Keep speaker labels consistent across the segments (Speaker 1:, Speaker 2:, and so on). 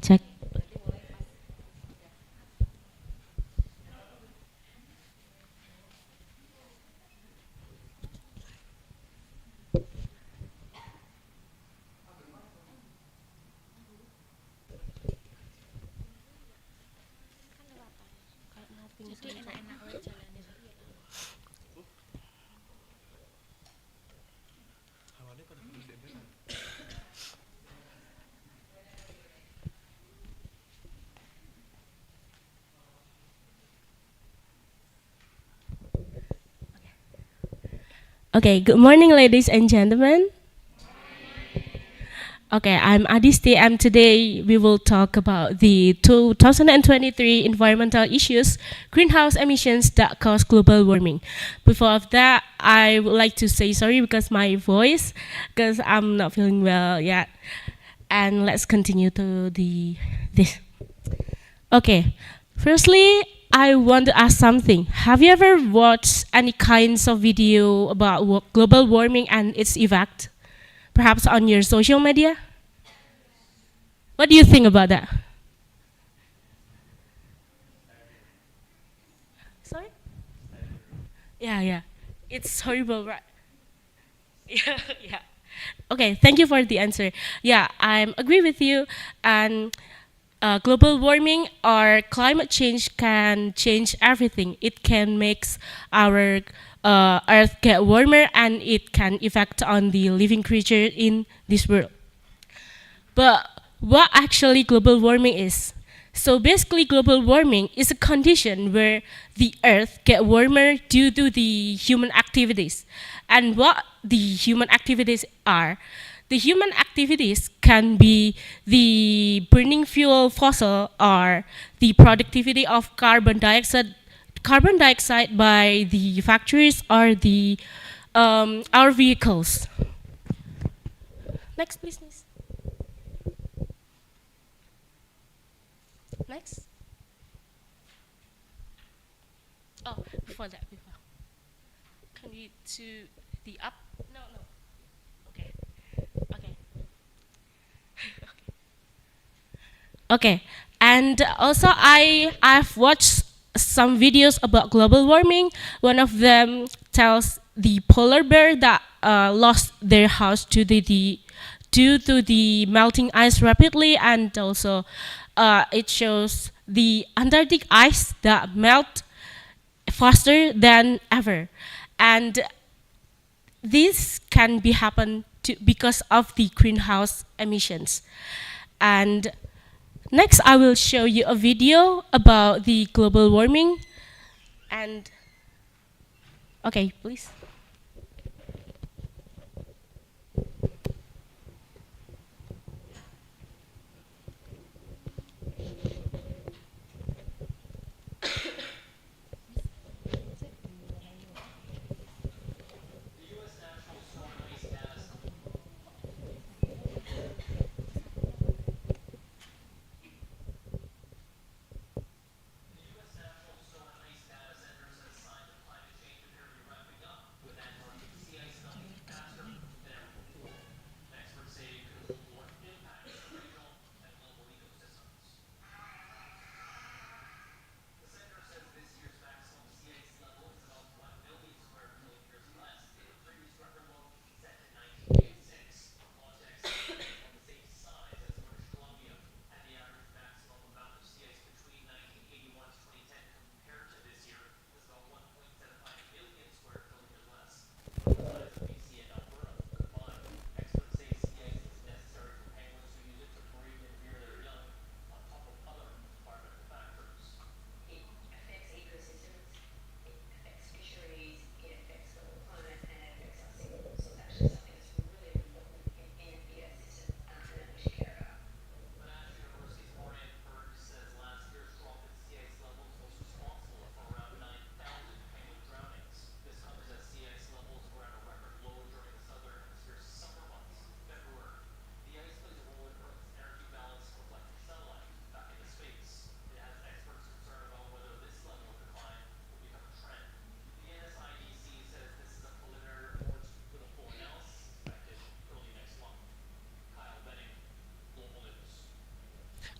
Speaker 1: Cek. Okay, good morning, ladies and gentlemen. Okay, I'm Adisti, and today we will talk about the 2023 environmental issues, greenhouse emissions that cause global warming. Before of that, I would like to say sorry because my voice, because I'm not feeling well yet. And let's continue to this. Okay, firstly, I want to ask something. Have you ever watched any kinds of video about global warming and its effect? Perhaps on your social media? What do you think about that? Sorry? Yeah, yeah. It's horrible, right? Yeah, yeah. Okay, thank you for the answer. Yeah, I agree with you. And global warming or climate change can change everything. It can make our Earth get warmer, and it can affect on the living creature in this world. But what actually global warming is? So basically, global warming is a condition where the Earth get warmer due to the human activities. And what the human activities are? The human activities can be the burning fuel fossil or the productivity of carbon dioxide by the factories or the our vehicles. Next, please. Miss. Next. Oh, before. Can we to the up? No, no. Okay. Okay. Okay. And also, I've watched some videos about global warming. One of them tells the polar bear that lost their house due to the melting ice rapidly, and also it shows the Antarctic ice that melt faster than ever, and this can be happen because of the greenhouse emissions. And next, I will show you a video about the global warming. And okay, please.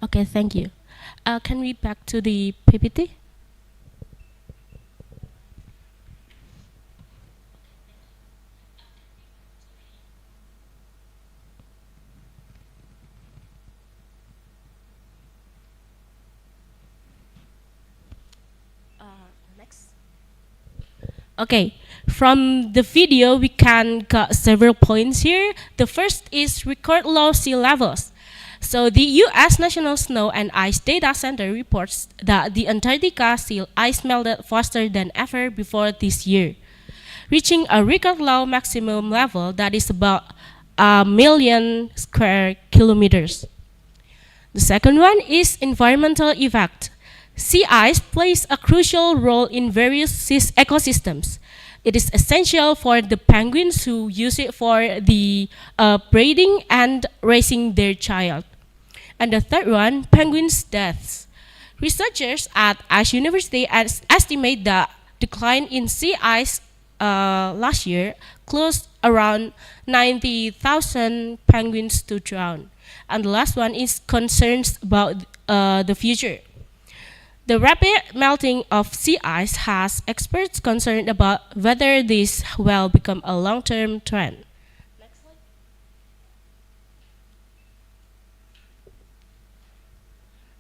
Speaker 1: Okay, thank you. Can we back to the PPT? Next. Okay, from the video we can got several points here. The first is record low sea levels. So the U.S. National Snow and Ice Data Center reports that the Antarctica sea ice melted faster than ever before this year, reaching a record low maximum level that is about a million square kilometers. The second one is environmental effect. Sea ice plays a crucial role in various ecosystems. It is essential for the penguins who use it for the breeding and raising their child. And the third one, penguins' deaths. Researchers at Ash University estimate that decline in sea ice last year closed around 90,000 penguins to drown. And the last one is concerns about the future. The rapid melting of sea ice has experts concerned about whether this will become a long-term trend.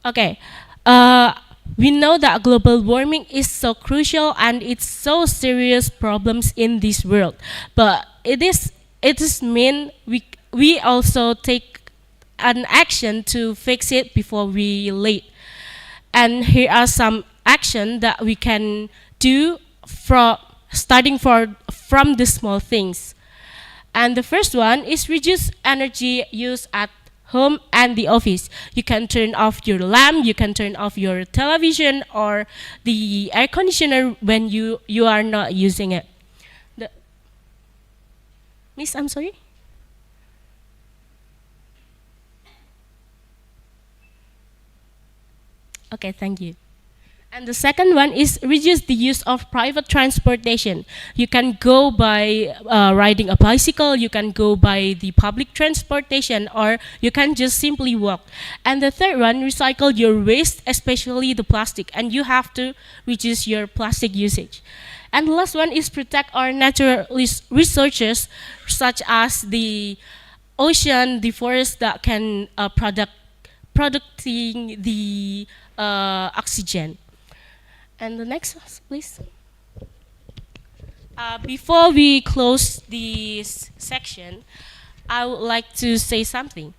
Speaker 1: Okay. Uh, we know that global warming is so crucial and it's so serious problems in this world. But it is mean we also take an action to fix it before we late. And here are some action that we can do from starting from the small things. And the first one is reduce energy use at home and the office. You can turn off your lamp, you can turn off your television or the air conditioner when you are not using it. The, Miss, I'm sorry? Okay, thank you. And the second one is reduce the use of private transportation. You can go by riding a bicycle, you can go by the public transportation, or you can just simply walk. And the third one, recycle your waste, especially the plastic, and you have to reduce your plastic usage. And the last one is protect our natural resources, such as the ocean, the forest that can producing the oxygen. And the next, please. Before we close this section, I would like to say something.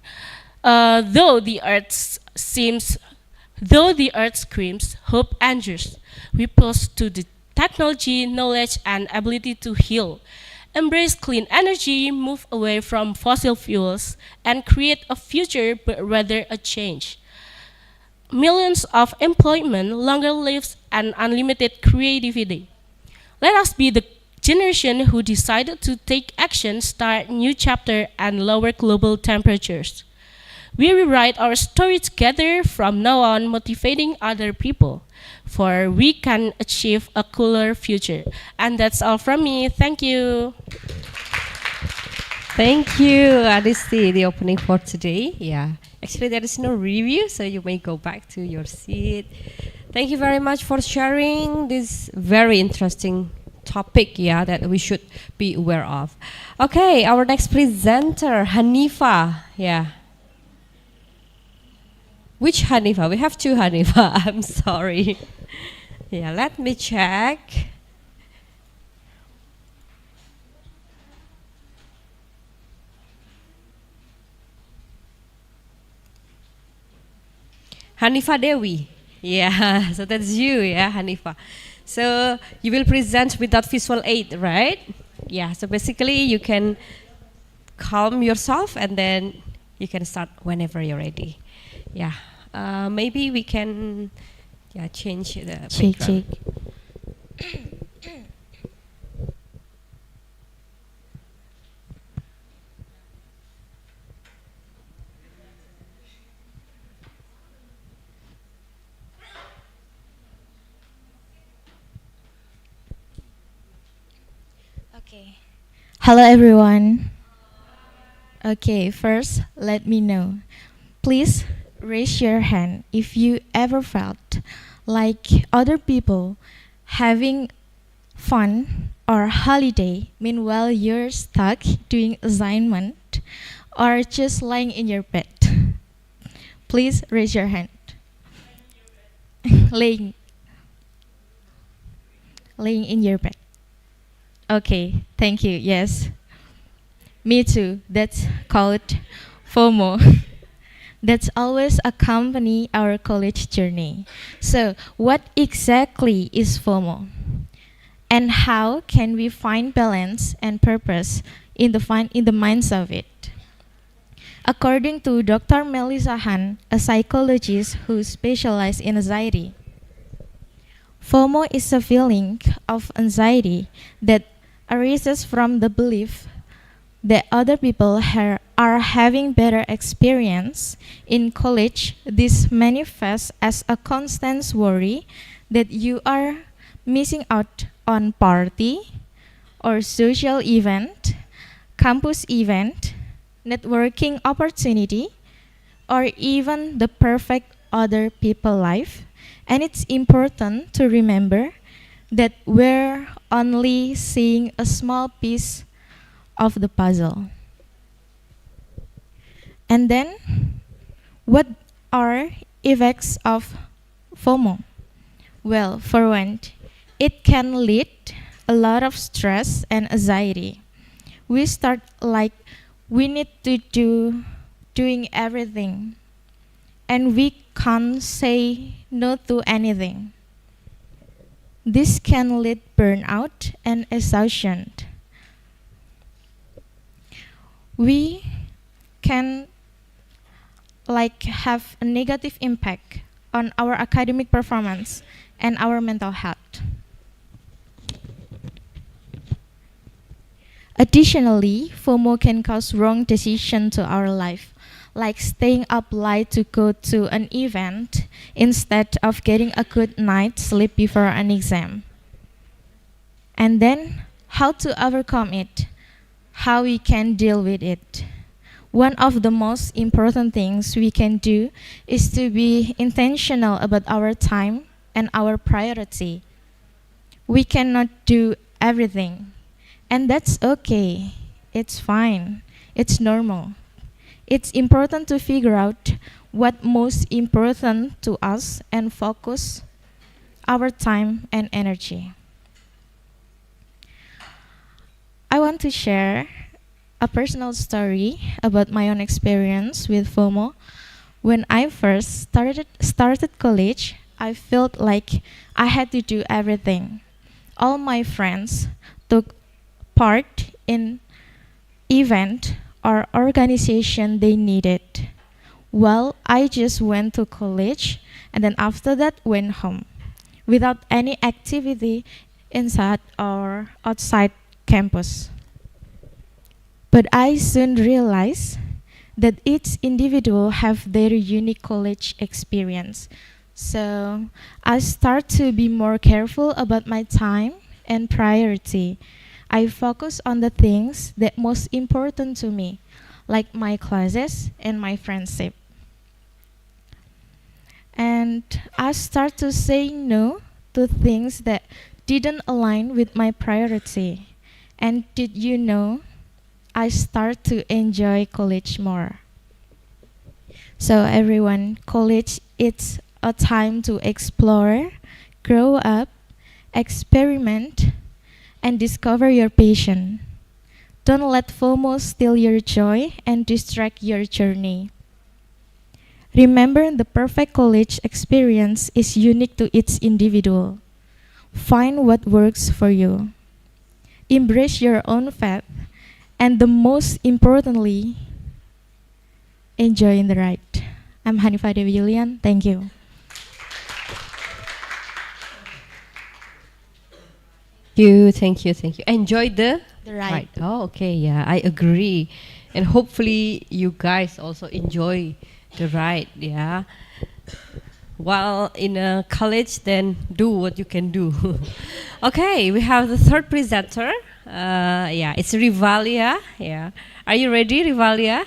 Speaker 1: Uh, though the earth seems, though the earth screams, hope endures. We pause to the technology, knowledge, and ability to heal. Embrace clean energy, move away from fossil fuels, and create a future, but rather a change. Millions of employment, longer lives, and unlimited creativity. Let us be the generation who decided to take action, start new chapter, and lower global temperatures. We rewrite our story together from now on, motivating other people, for we can achieve a cooler future. And that's all from me. Thank you.
Speaker 2: Thank you, Adisti, the opening for today. Yeah, actually there is no review, so you may go back to your seat. Thank you very much for sharing this very interesting topic, yeah, that we should be aware of. Okay, our next presenter, Hanifa. Yeah. Which Hanifa? We have two Hanifa. I'm sorry. Yeah, let me check. Hanifa Dewi. Yeah, so that's you, yeah, Hanifa. So you will present without visual aid, right? Yeah, so basically you can calm yourself and then you can start whenever you're ready. Yeah, maybe we can change the
Speaker 3: Check,
Speaker 2: background.
Speaker 3: check. Okay. Hello, everyone. Okay, first, let me know. Please raise your hand if you ever felt like other people having fun or holiday meanwhile you're stuck doing assignment or just lying in your bed. Please raise your hand. laying laying in your bed. Okay, thank you. Yes. Me too. That's called FOMO. That's always accompany our college journey. So, what exactly is FOMO? And how can we find balance and purpose in the minds of it? According to Dr. Melissa Han, a psychologist who specializes in anxiety, FOMO is a feeling of anxiety that arises from the belief that other people are having better experience in college. This manifests as a constant worry that you are missing out on party or social event, campus event, networking opportunity, or even the perfect other people life. And it's important to remember that we're only seeing a small piece of the puzzle. And then, what are effects of FOMO? Well, for one, it can lead a lot of stress and anxiety. We start like we need to doing everything, and we can't say no to anything. This can lead burnout and exhaustion. We can like have a negative impact on our academic performance and our mental health. Additionally, FOMO can cause wrong decision to our life, like staying up late to go to an event instead of getting a good night's sleep before an exam. And then, how to overcome it, how we can deal with it. One of the most important things we can do is to be intentional about our time and our priority. We cannot do everything, and that's okay. It's fine. It's normal. It's important to figure out what most important to us and focus our time and energy. I want to share a personal story about my own experience with FOMO. When I first started college, I felt like I had to do everything. All my friends took part in event or organization they needed. Well, I just went to college and then after that went home without any activity inside or outside campus. But I soon realized that each individual have their unique college experience. So I start to be more careful about my time and priority. I focus on the things that most important to me, like my classes and my friendship. And I start to say no to things that didn't align with my priority. And did you know I start to enjoy college more? So everyone, college it's a time to explore, grow up, experiment, and discover your passion. Don't let FOMO steal your joy and distract your journey. Remember, the perfect college experience is unique to each individual. Find what works for you. Embrace your own path, and the most importantly, enjoy the ride. I'm Hanifah Dewi Julian. Thank you.
Speaker 2: Thank you. Enjoy
Speaker 3: The ride.
Speaker 2: ride. Oh, okay, yeah, I agree. And hopefully you guys also enjoy the ride, yeah. While in a college, then do what you can do. Okay, we have the third presenter. Yeah, it's Rivalia. Yeah, are you ready, Rivalia?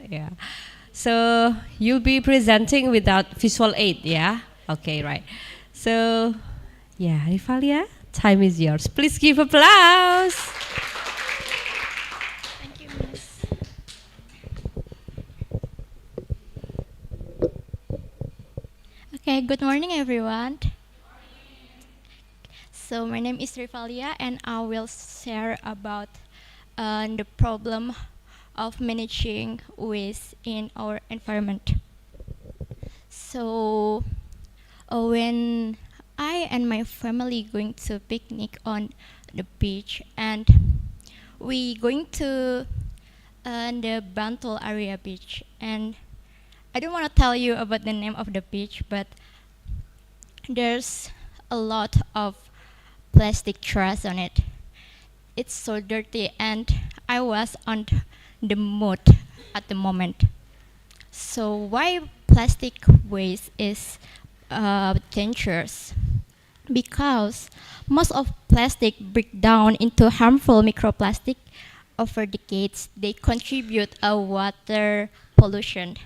Speaker 2: Yeah. So you'll be presenting without visual aid, yeah? Okay, right. So, yeah, Rivalia, time is yours. Please give applause.
Speaker 3: Thank you, Miss. Okay, good morning, everyone. So my name is Rivalia, and I will share about the problem of managing waste in our environment. So when I and my family going to picnic on the beach, and we going to the Bantul area beach, and I don't want to tell you about the name of the beach, but there's a lot of plastic trash on it. It's so dirty, and I was on the mood at the moment. So why plastic waste is dangerous? Because most of plastic break down into harmful microplastic over decades. They contribute a water pollution,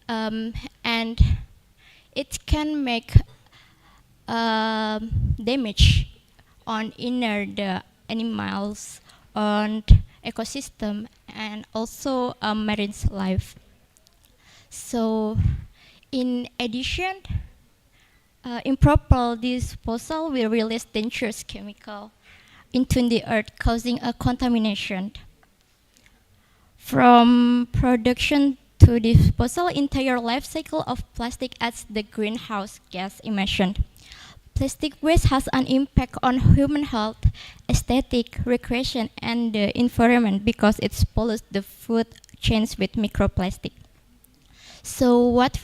Speaker 3: and it can make damage on inner the animals, on ecosystem, and also marine life. So in addition, improper disposal will release dangerous chemical into the earth, causing a contamination. From production to disposal, entire life cycle of plastic adds the greenhouse gas emission. Plastic waste has an impact on human health, aesthetic, recreation, and the environment because it pollutes the food chains with microplastic. So what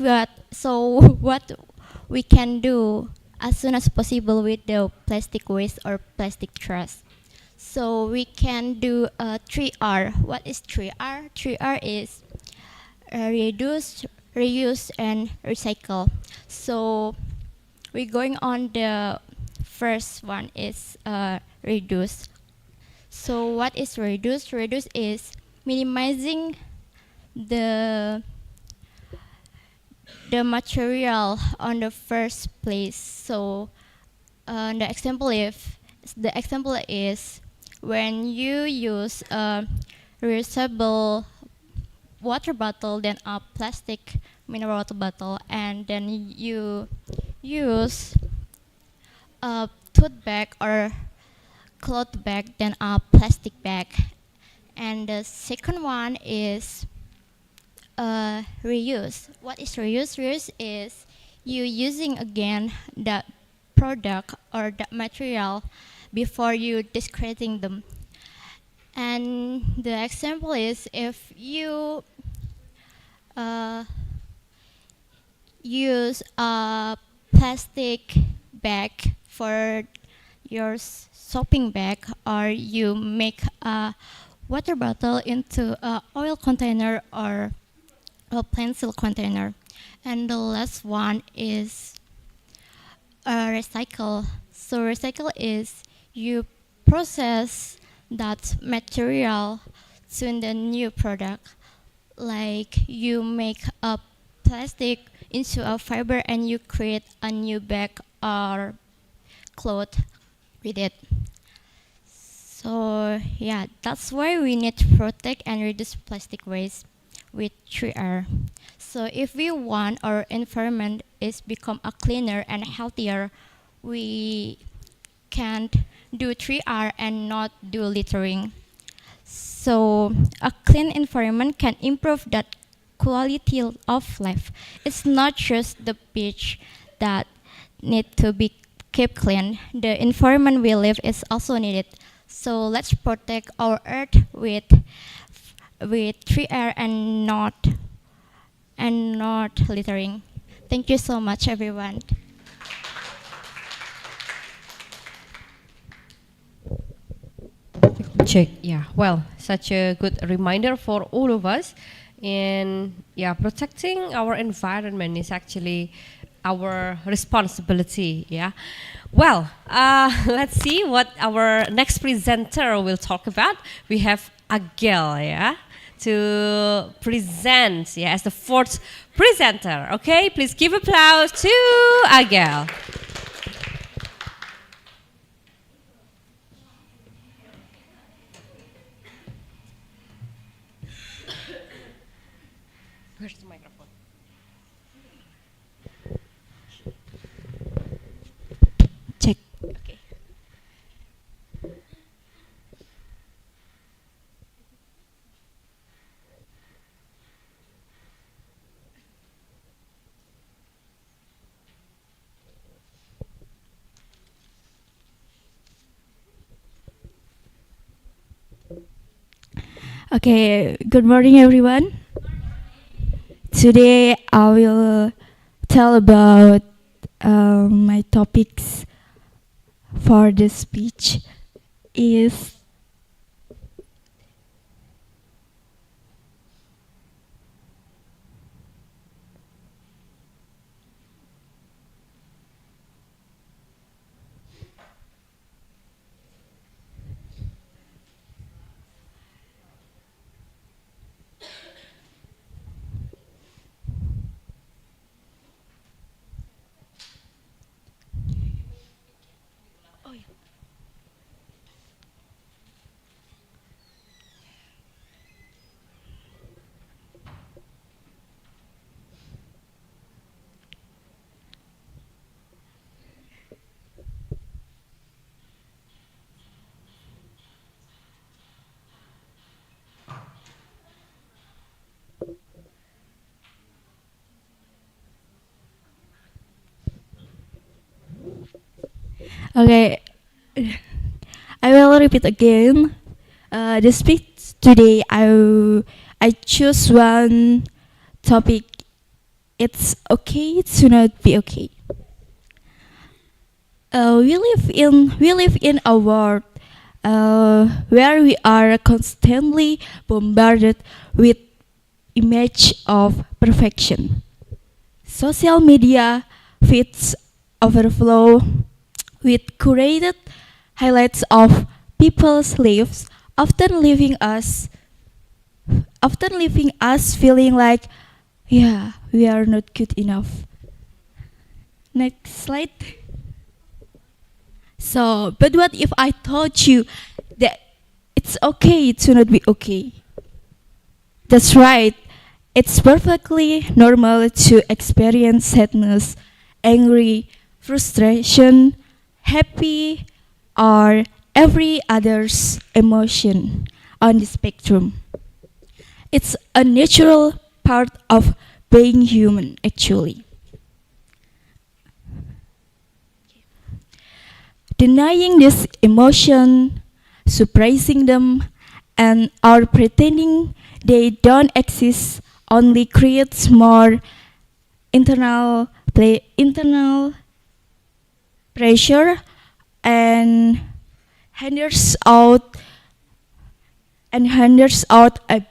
Speaker 3: we can do as soon as possible with the plastic waste or plastic trash? So we can do a 3R. What is 3R? 3R is reduce, reuse, and recycle. So we're going on the first one is reduce. So what is reduce? Reduce is minimizing the material on the first place. So the example is when you use a reusable water bottle, then a plastic mineral water bottle, and then you use a tote bag or cloth bag, then a plastic bag. And the second one is reuse. What is reuse? Reuse is you using again that product or that material before you discarding them. And the example is if you use a plastic bag for your shopping bag, or you make a water bottle into a oil container or a pencil container. And the last one is recycle. So recycle is you process that material to the new product. Like you make a plastic into a fiber and you create a new bag or cloth with it. So yeah, that's why we need to protect and reduce plastic waste with 3R. So if we want our environment is become a cleaner and healthier, we can't do 3R and not do littering. So a clean environment can improve that quality of life. It's not just the beach that need to be kept clean. The environment we live is also needed. So let's protect our earth with 3R and not littering. Thank you so much, everyone.
Speaker 2: Check. Yeah. Well, such a good reminder for all of us. And yeah, protecting our environment is actually our responsibility. Yeah. Well, let's see what our next presenter will talk about. We have Agel. Yeah. to present, yeah, as the fourth presenter. Okay, please give applause to Agel. Where's the microphone?
Speaker 4: Check.
Speaker 2: Okay.
Speaker 4: Okay, good morning, everyone. Today I will tell about my topics for the speech is okay. I will repeat again. The speech today I choose one topic. It's okay to not be okay. We live in a world where we are constantly bombarded with image of perfection. Social media feeds overflow with curated highlights of people's lives, often leaving us feeling like, yeah, we are not good enough. Next slide. So, but what if I told you that it's okay to not be okay? That's right. It's perfectly normal to experience sadness, angry, frustration, happy, or every other's emotion on the spectrum. It's a natural part of being human, actually. Denying this emotion, suppressing them, and or pretending they don't exist only creates more internal pressure and hinders out and hinders out a,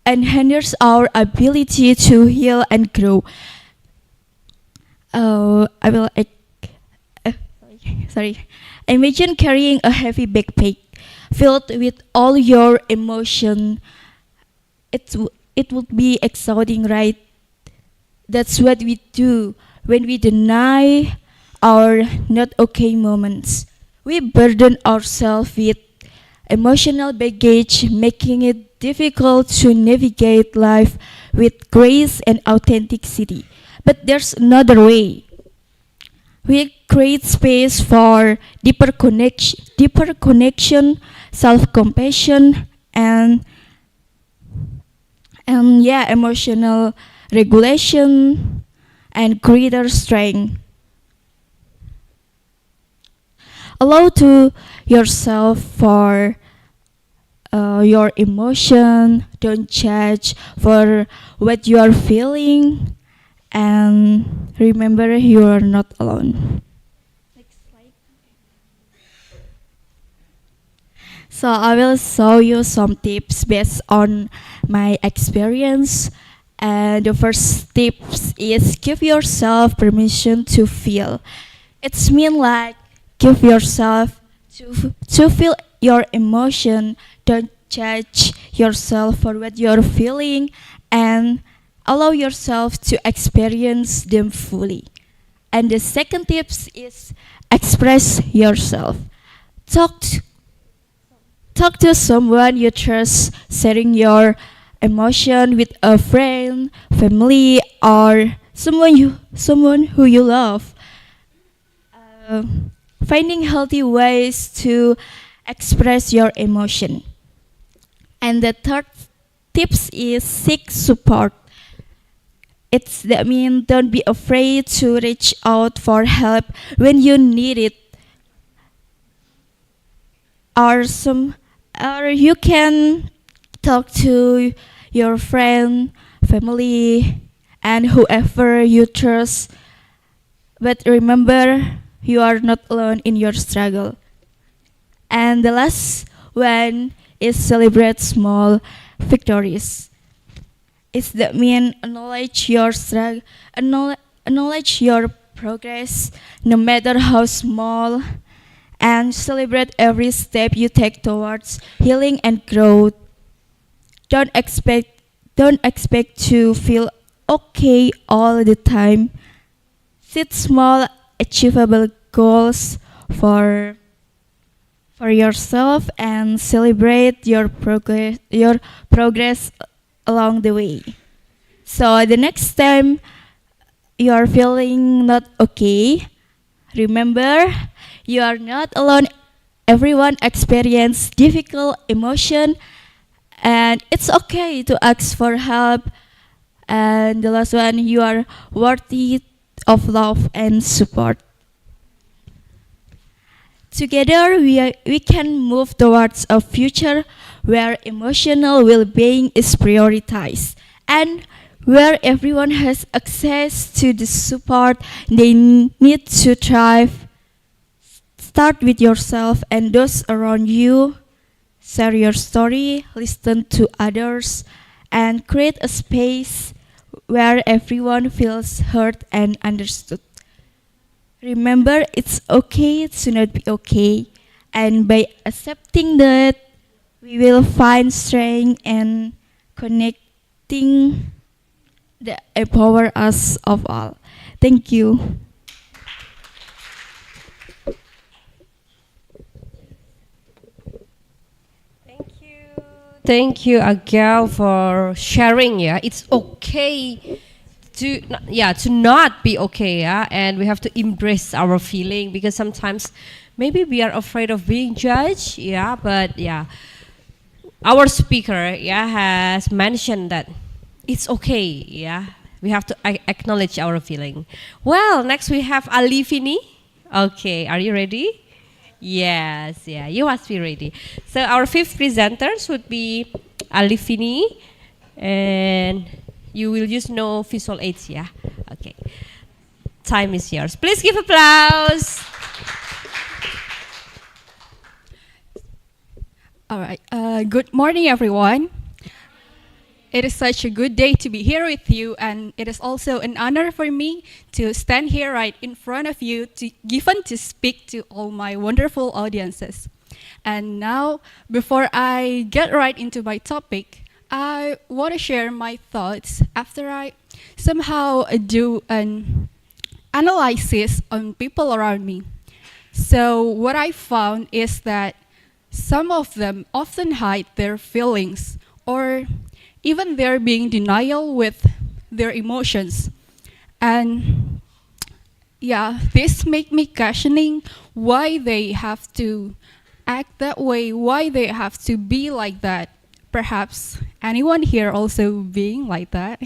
Speaker 4: and hinders our ability to heal and grow. I will uh, sorry. Imagine carrying a heavy backpack filled with all your emotion. It would be exhausting, right? That's what we do when we deny our not okay moments. We burden ourselves with emotional baggage, making it difficult to navigate life with grace and authenticity. But there's another way. We create space for deeper connection, self-compassion, and yeah, emotional regulation and greater strength. Allow to yourself for your emotion. Don't judge for what you are feeling, and remember you are not alone. So I will show you some tips based on my experience. And the first tips is give yourself permission to feel. It's mean like give yourself to feel your emotion. judge yourself for what you're feeling and allow yourself to experience them fully. And the second tips is express yourself. Talk t- Talk to someone you trust, sharing your emotion with a friend, family, or someone who you love. Uh, Finding healthy ways to express your emotion. And the third tips is seek support. It's that mean don't be afraid to reach out for help when you need it, or some or you can talk to your friend, family, and whoever you trust. But remember, you are not alone in your struggle. And the last one is celebrate small victories. It's that mean acknowledge your struggle, acknowledge your progress, no matter how small, and celebrate every step you take towards healing and growth. Don't expect don't expect to feel okay all the time. Set small achievable goals for for yourself and celebrate your progress along the way. So the next time you are feeling not okay, remember you are not alone. Everyone experience difficult emotion and it's okay to ask for help. And the last one, you are worthy of love and support. Together, we can move towards a future where emotional well being is prioritized and where everyone has access to the support they need to thrive. Start with yourself and those around you. Share your story, listen to others, and create a space where everyone feels heard and understood. Remember, it's okay to not be okay, and by accepting that, we will find strength and connecting that empower us of all. Thank you.
Speaker 2: Thank you, Agel, for sharing. Yeah, it's okay to not be okay. Yeah, and we have to embrace our feeling because sometimes maybe we are afraid of being judged. Yeah, but yeah, our speaker has mentioned that it's okay. Yeah, we have to acknowledge our feeling. Well, next we have Alifini. Okay, are you ready? Yes, yeah, you must be ready. So our fifth presenters would be Alifini, and you will use no visual aids, yeah? Okay, time is yours. Please give applause.
Speaker 5: All right. Good morning, everyone. It is such a good day to be here with you, and it is also an honor for me to stand here right in front of you, given to speak to all my wonderful audiences. And now, before I get right into my topic, I want to share my thoughts after I somehow do an analysis on people around me. So, what I found is that some of them often hide their feelings or even they're being denial with their emotions. And yeah, this make me questioning why they have to act that way, why they have to be like that. Perhaps anyone here also being like that?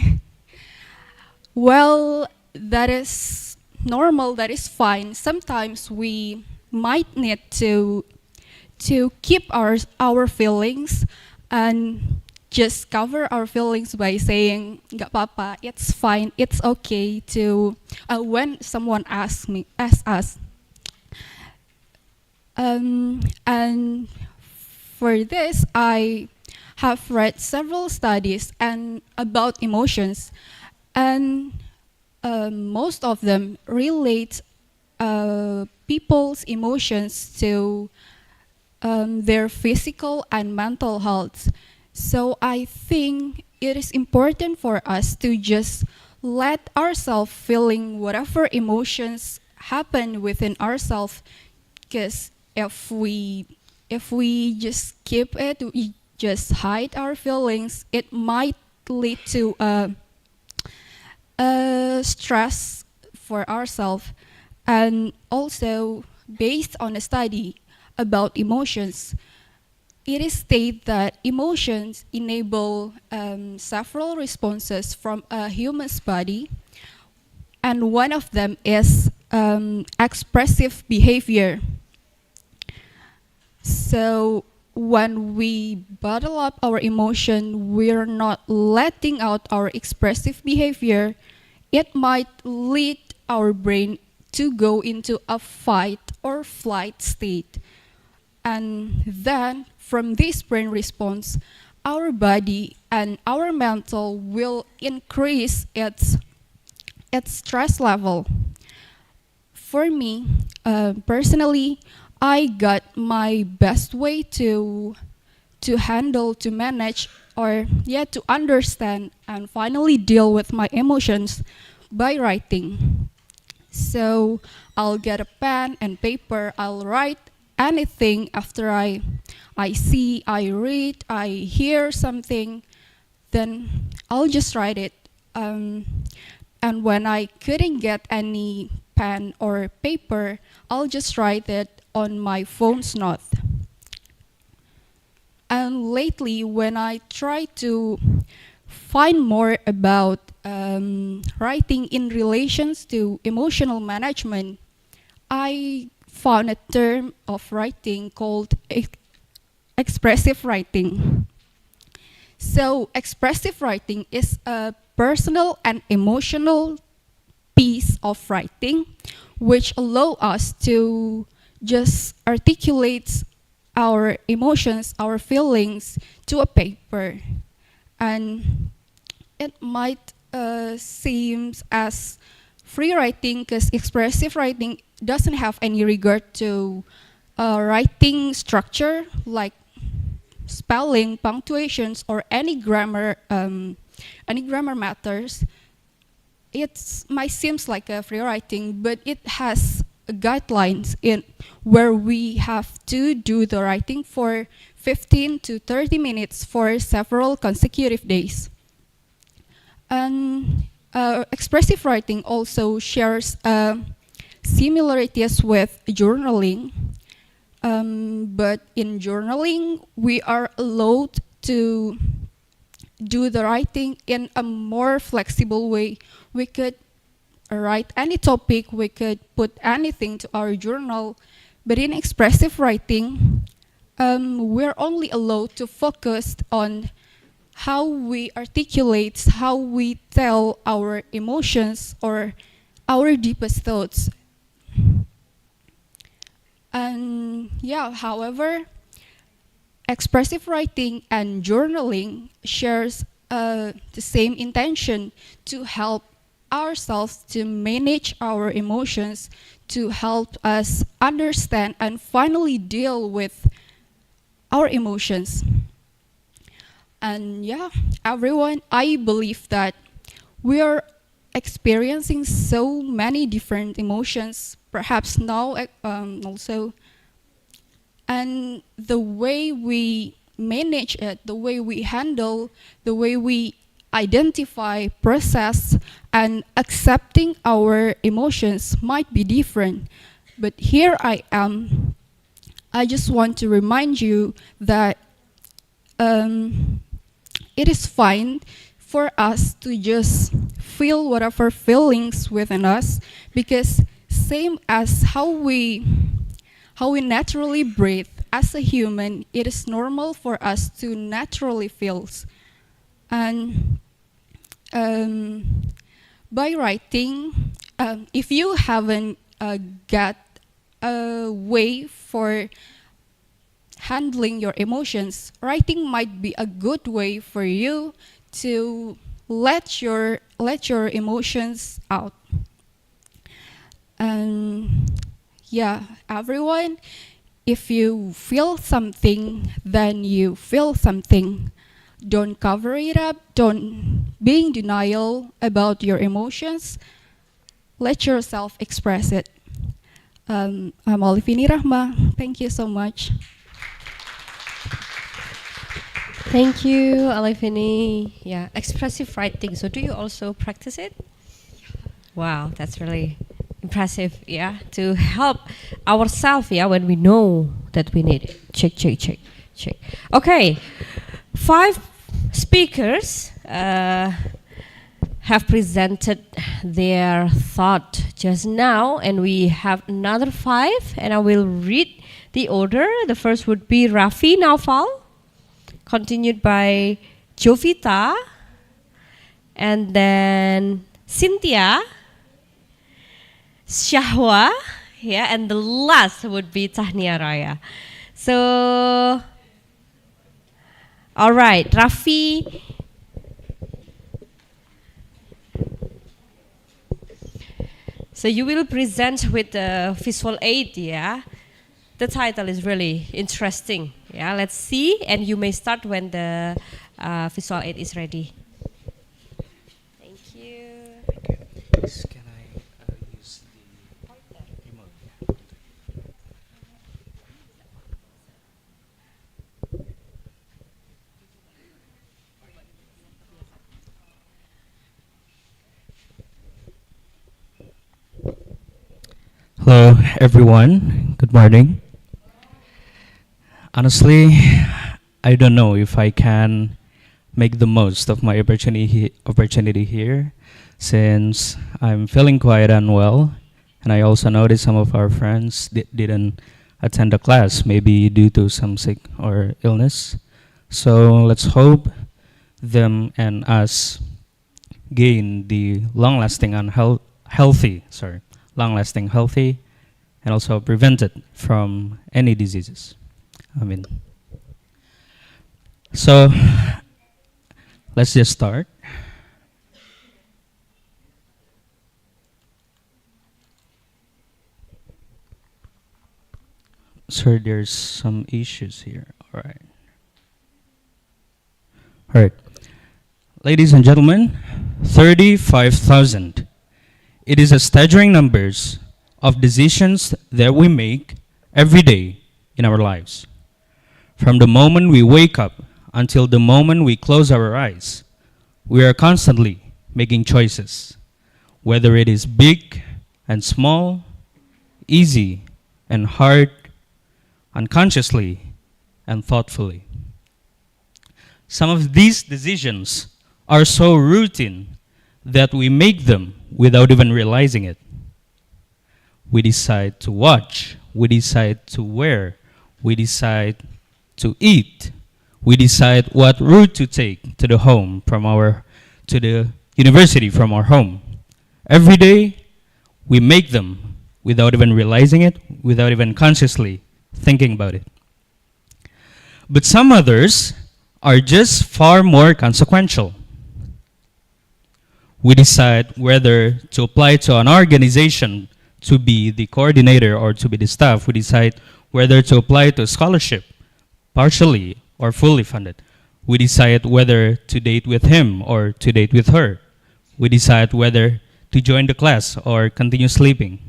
Speaker 5: Well, that is normal, that is fine. Sometimes we might need to keep our feelings and just cover our feelings by saying "Gak apa-apa, it's fine, it's okay" to when someone asks us. And for this, I have read several studies and about emotions, and most of them relate people's emotions to their physical and mental health. So I think it is important for us to just let ourselves feeling whatever emotions happen within ourselves, because if we just keep it, we just hide our feelings, it might lead to stress for ourselves. And also, based on a study about emotions, it is stated that emotions enable several responses from a human's body, and one of them is expressive behavior. So when we bottle up our emotion, we're not letting out our expressive behavior. It might lead our brain to go into a fight or flight state. And then from this brain response, our body and our mental will increase its stress level. For me, personally, I got my best way to handle, to manage, or to understand and finally deal with my emotions by writing. So I'll get a pen and paper. I'll write anything after I see, I read, I hear something. Then I'll just write it. And when I couldn't get any pen or paper, I'll just write it on my phone's note. And lately, when I try to find more about writing in relations to emotional management, I found a term of writing called expressive writing. So expressive writing is a personal and emotional piece of writing which allow us to just articulate our emotions, our feelings to a paper. And it might seem as free writing because expressive writing doesn't have any regard to writing structure like spelling, punctuations, or any grammar matters. It might seems like a free writing, but it has guidelines in where we have to do the writing for 15 to 30 minutes for several consecutive days. And expressive writing also shares similarities with journaling. But in journaling, we are allowed to do the writing in a more flexible way. We could write any topic, we could put anything to our journal, but in expressive writing, we're only allowed to focus on how we articulate, how we tell our emotions or our deepest thoughts. And however, expressive writing and journaling shares the same intention to help ourselves to manage our emotions, to help us understand and finally deal with our emotions. And everyone, I believe that we are experiencing so many different emotions, perhaps now also. And the way we manage it, the way we handle, the way we identify, process, and accepting our emotions might be different. But here I am. I just want to remind you that it is fine for us to just feel whatever feelings within us, because same as how we naturally breathe as a human, it is normal for us to naturally feel. And by writing, if you haven't got a way for handling your emotions, writing might be a good way for you to let your emotions out. And everyone, If you feel something, then you feel something. Don't cover it up. Don't be in denial about your emotions. Let yourself express it. I'm Olivini Rahma. Thank you so much.
Speaker 2: Thank you, Alifini. Yeah, expressive writing. So do you also practice it? Wow, that's really impressive. Yeah, to help ourselves. Yeah, when we know that we need it. Check, check, check, check. Okay, 5 speakers have presented their thought just now, and we have another 5, and I will read the order. The first would be Raffi Naufal, continued by Jovita, and then Cynthia, Shahwa, yeah, and the last would be Tahnia Raya. So, all right, Raffi. So you will present with the visual aid, yeah? The title is really interesting. Yeah, let's see, and you may start when the visual aid is ready. Thank you.
Speaker 6: Please, can I use the remote? Hello, everyone. Good morning. Honestly, I don't know if I can make the most of my opportunity here, since I'm feeling quite unwell, and I also noticed some of our friends didn't attend the class, maybe due to some sick or illness. So let's hope them and us gain the long-lasting long-lasting healthy, and also prevent it from any diseases. I mean, so let's just start. Sir, there's some issues here. All right. All right. Ladies and gentlemen, 35,000. It is a staggering numbers of decisions that we make every day in our lives. From the moment we wake up until the moment we close our eyes, we are constantly making choices, whether it is big and small, easy and hard, unconsciously and thoughtfully. Some of these decisions are so routine that we make them without even realizing it. We decide to watch, we decide to wear, we decide to eat, we decide what route to take to the university from our home. Every day, we make them without even realizing it, without even consciously thinking about it. But some others are just far more consequential. We decide whether to apply to an organization to be the coordinator or to be the staff. We decide whether to apply to a scholarship, partially or fully funded. We decide whether to date with him or to date with her. We decide whether to join the class or continue sleeping.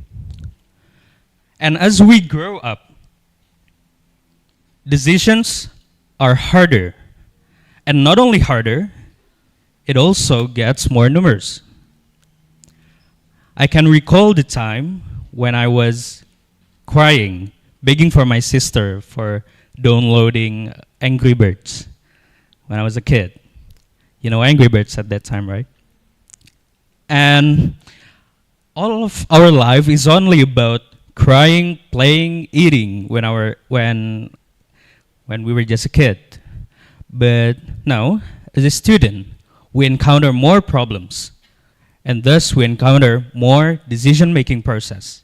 Speaker 6: And as we grow up, decisions are harder. And not only harder, it also gets more numerous. I can recall the time when I was crying, begging for my sister for downloading Angry Birds when I was a kid. You know Angry Birds at that time, right? And all of our life is only about crying, playing, eating when we were just a kid. But now, as a student, we encounter more problems, and thus we encounter more decision-making process.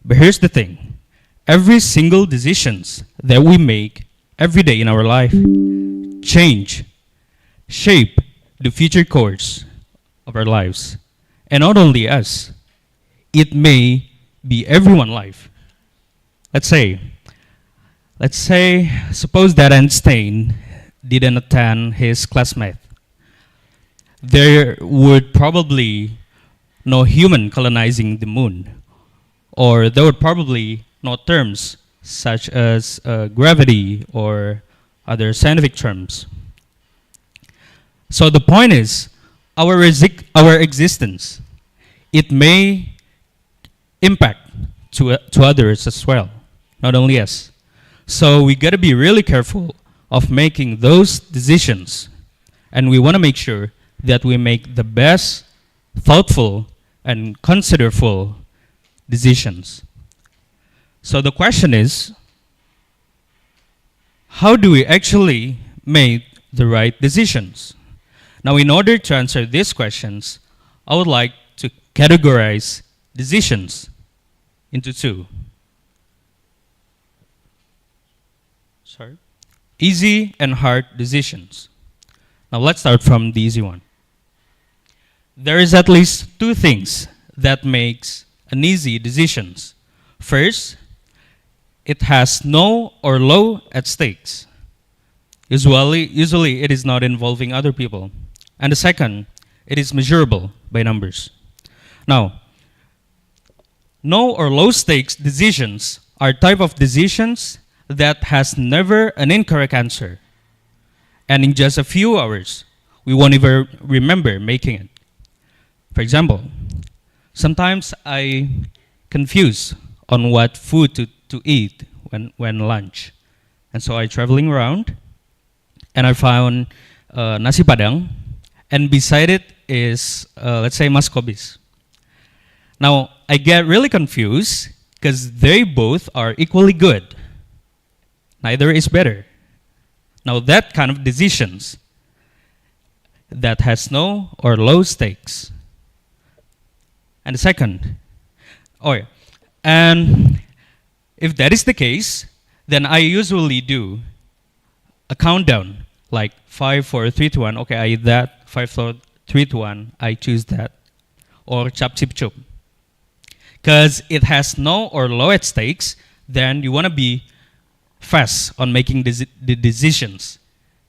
Speaker 6: But here's the thing. Every single decisions that we make every day in our life shape the future course of our lives. And not only us, it may be everyone's life. Let's say Let's say, suppose that Einstein didn't attend his classmate. There would probably no human colonizing the moon, or there would probably no terms such as gravity or other scientific terms. So the point is, our existence, it may impact to others as well, not only us. So we got to be really careful of making those decisions, and we want to make sure that we make the best, thoughtful, and considerful decisions. So the question is, how do we actually make the right decisions? Now, in order to answer these questions, I would like to categorize decisions into two. Sorry. Easy and hard decisions. Now let's start from the easy one. There is at least two things that makes an easy decisions. First, it has no or low at stakes. Usually it is not involving other people. And the second, it is measurable by numbers. Now, no or low stakes decisions are type of decisions that has never an incorrect answer. And in just a few hours, we won't even remember making it. For example, sometimes I confuse on what food to eat when lunch. And so I traveling around and I found nasi padang, and beside it is, let's say, Muscovys. Now, I get really confused because they both are equally good. Neither is better. Now, that kind of decisions that has no or low stakes. And the second, and if that is the case, then I usually do a countdown, like 5, 4, 3, 2, 1. Okay, I eat that. 5, 4, 3, 2, 1. I choose that. Or chop, chip, chop. Because it has no or low at stakes, then you want to be fast on making the decisions.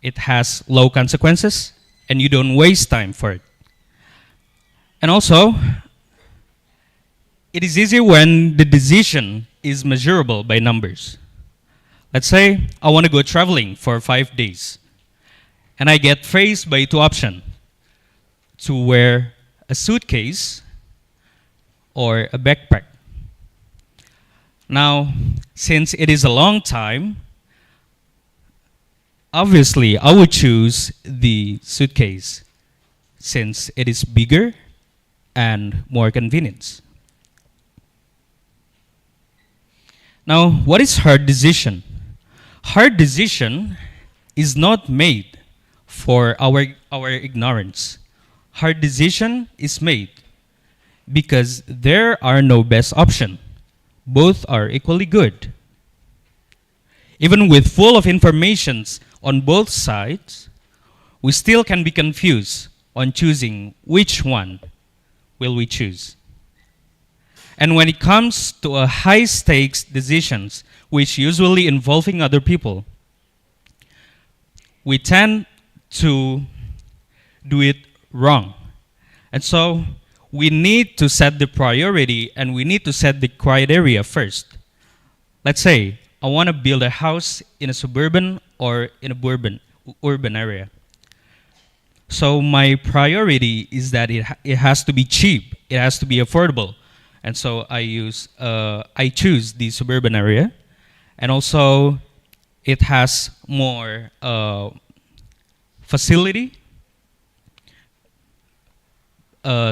Speaker 6: It has low consequences, and you don't waste time for it. And also, it is easier when the decision is measurable by numbers. Let's say I want to go traveling for 5 days, and I get faced by two options: to wear a suitcase or a backpack. Now, since it is a long time, obviously I would choose the suitcase since it is bigger and more convenient. Now, what is hard decision? Hard decision is not made for our ignorance. Hard decision is made because there are no best option. Both are equally good. Even with full of informations on both sides, we still can be confused on choosing which one will we choose. And when it comes to a high stakes decisions, which usually involving other people, we tend to do it wrong. And so we need to set the priority and we need to set the criteria first. Let's say I want to build a house in a suburban or in a urban area. So my priority is that it has to be cheap, it has to be affordable. And so I choose the suburban area, and also it has more facility.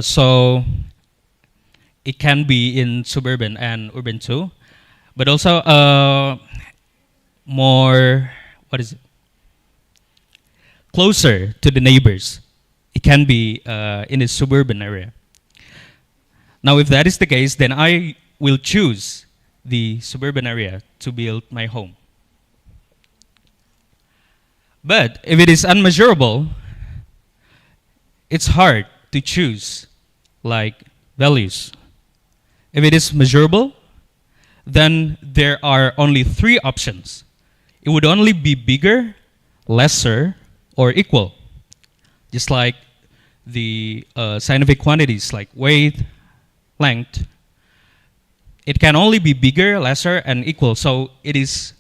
Speaker 6: So it can be in suburban and urban too, but also more, closer to the neighbors. It can be in a suburban area. Now, if that is the case, then I will choose the suburban area to build my home. But if it is unmeasurable, it's hard to choose like values. If it is measurable, then there are only 3 options. it would only be bigger, lesser, or equal. Just like the scientific quantities like weight, length, it can only be bigger, lesser, and equal. So it is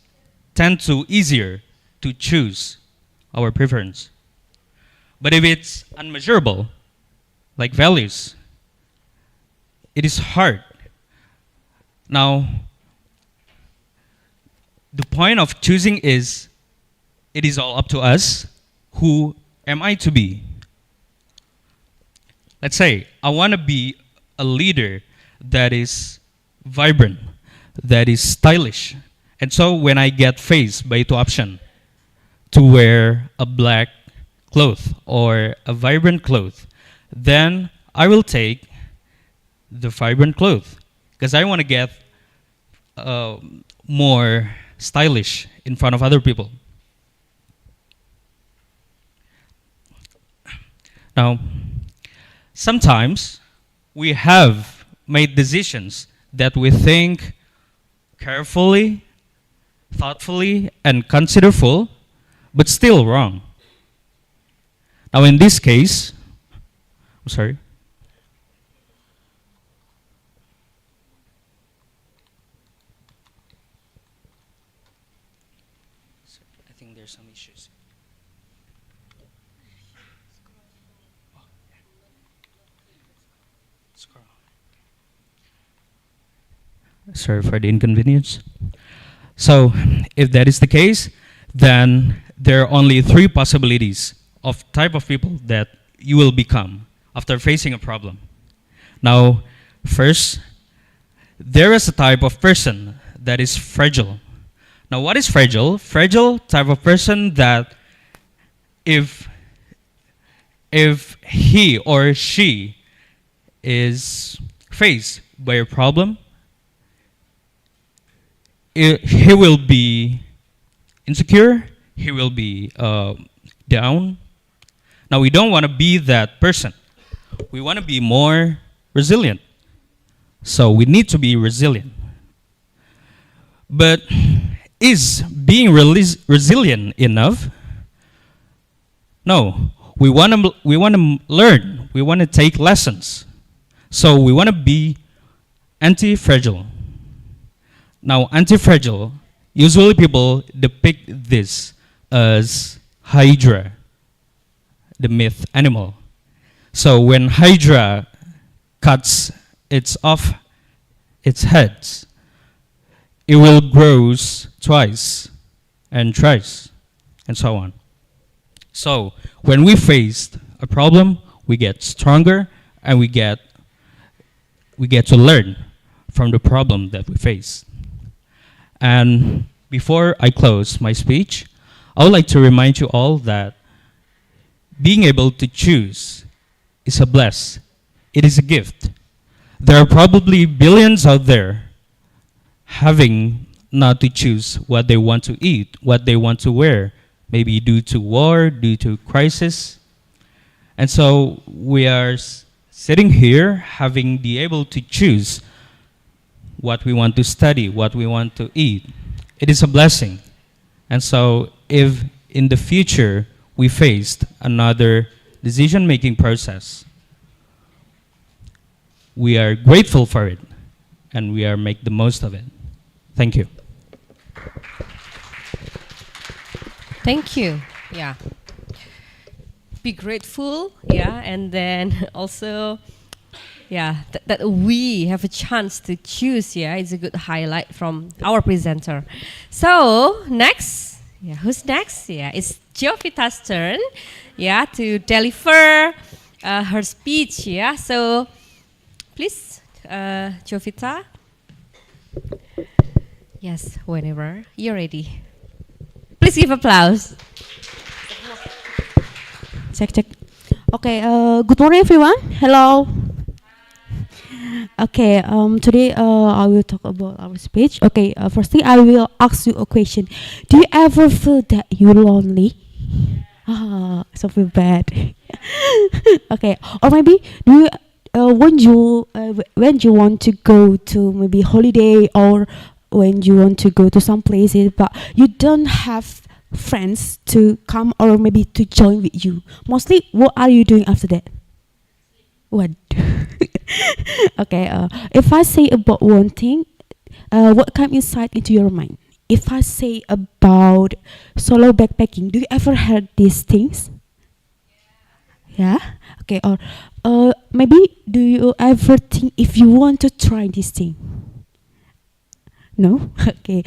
Speaker 6: tend to easier to choose our preference. But if it's unmeasurable, like values, it is hard. Now, the point of choosing is it is all up to us. Who am I to be? Let's say I want to be a leader that is vibrant, that is stylish. And so when I get faced by two options, to wear a black cloth or a vibrant cloth, then I will take the vibrant cloth because I want to get more stylish in front of other people. Now, sometimes we have made decisions that we think carefully, thoughtfully, and considerful, but still wrong. Now, in this case, I'm sorry. I think there's some issues. Sorry for the inconvenience. So, if that is the case, then there are only three possibilities of type of people that you will become after facing a problem. Now, first, there is a type of person that is fragile. Now, what is fragile? Fragile type of person that if he or she is faced by a problem, he will be insecure, he will be down. Now, we don't want to be that person. We want to be more resilient. So, we need to be resilient. But is being resilient enough? No. We want to learn. We want to take lessons. So, we want to be anti-fragile. Now, anti-fragile, usually people depict this as Hydra, the myth animal. So when Hydra cuts its heads, it will grow twice and thrice, and so on. So when we face a problem, we get stronger and we get to learn from the problem that we face. And before I close my speech, I would like to remind you all that being able to choose is a bless. It is a gift. There are probably billions out there having not to choose what they want to eat, what they want to wear, maybe due to war, due to crisis. And so we are sitting here having be able to choose what we want to study, what we want to eat. It is a blessing. And so if in the future we faced another decision-making process, we are grateful for it and we are make the most of it. Thank you.
Speaker 2: Thank you. Yeah. Be grateful. Yeah. And then also, yeah, that we have a chance to choose. Yeah. It's a good highlight from our presenter. So next, yeah, who's next? Yeah, it's Jovita's turn. Yeah, to deliver her speech. Yeah. So please, Jovita. Yes, whenever you're ready. Please give applause.
Speaker 7: Check, check. Okay, good morning, everyone. Hello. Okay, today I will talk about our speech. Okay, firstly, I will ask you a question. Do you ever feel that you're lonely? Ah, so feel bad. Okay, or maybe do you when you want to go to maybe holiday or when you want to go to some places, but you don't have friends to come or maybe to join with you. Mostly, what are you doing after that? What? Okay. If I say about one thing, what comes inside into your mind? If I say about solo backpacking, do you ever heard these things? Yeah. Okay. Or maybe do you ever think if you want to try this thing? No. Okay.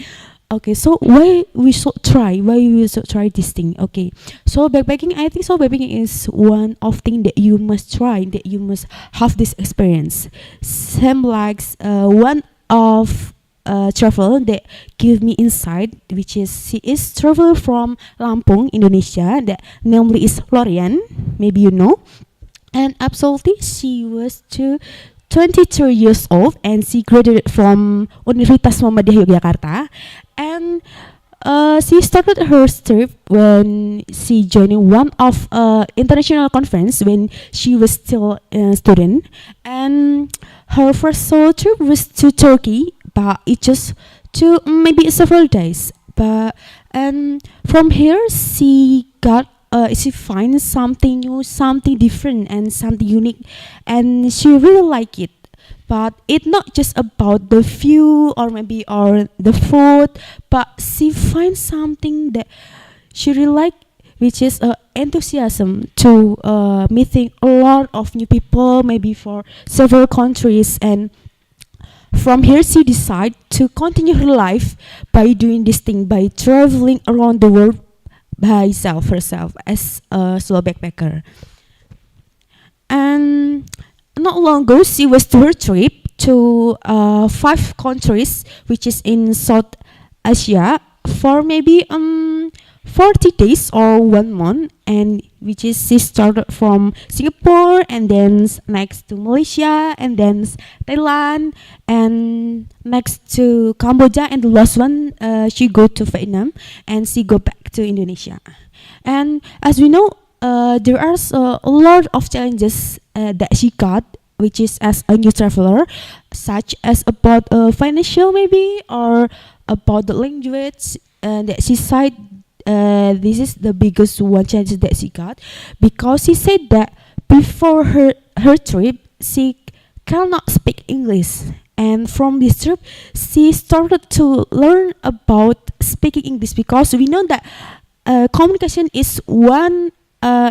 Speaker 7: Okay. So why we should try? Why we should try this thing? Okay. So backpacking, I think so backpacking is one of thing that you must try. That you must have this experience. Same like one of travel that give me insight, which is she is travel from Lampung, Indonesia. That namely is Florian. Maybe you know. And absolutely, she was 22 years old and she graduated from Universitas Muhammadiyah Yogyakarta. And she started her trip when she joined one of international conference when she was still a student. And her first solo trip was to Turkey, but it just to maybe several days. But and from here she finds something new, something different, and something unique, and she really like it. But it's not just about the view or maybe or the food, but she finds something that she really like, which is enthusiasm to meeting a lot of new people, maybe for several countries. And from here, she decided to continue her life by doing this thing, by traveling around the world by herself as a solo backpacker. And not long ago, she was to her trip to 5 countries, which is in South Asia, for maybe 40 days or 1 month, and which is she started from Singapore and then next to Malaysia and then Thailand and next to Cambodia, and the last one she go to Vietnam and she go back to Indonesia. And as we know, there are a lot of challenges that she got, which is as a new traveler, such as about financial maybe or about the language that she said. This is the biggest one challenge that she got, because she said that before her trip she cannot speak English, and from this trip she started to learn about speaking English, because we know that communication is one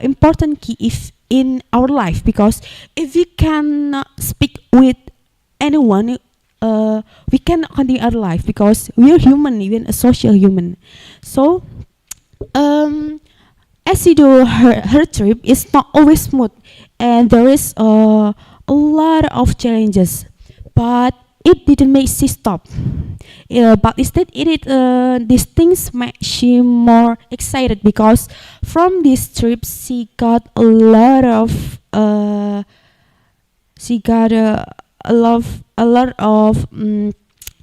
Speaker 7: important key if in our life, because if we cannot speak with anyone, we cannot continue our life, because we are human, even a social human. So as she do her trip is not always smooth, and there is a lot of challenges, but it didn't make she stop. But instead, these things make she more excited, because from this trip she got a lot of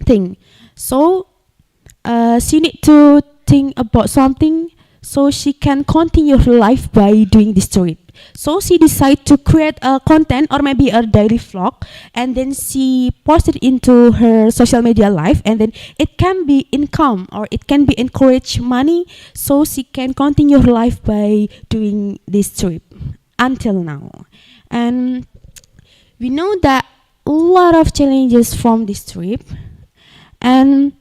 Speaker 7: thing. So she need to think about something so she can continue her life by doing this trip. So she decided to create a content or maybe a daily vlog, and then she posted into her social media life, and then it can be income or it can be encourage money, so she can continue her life by doing this trip until now. And we know that a lot of challenges from this trip, and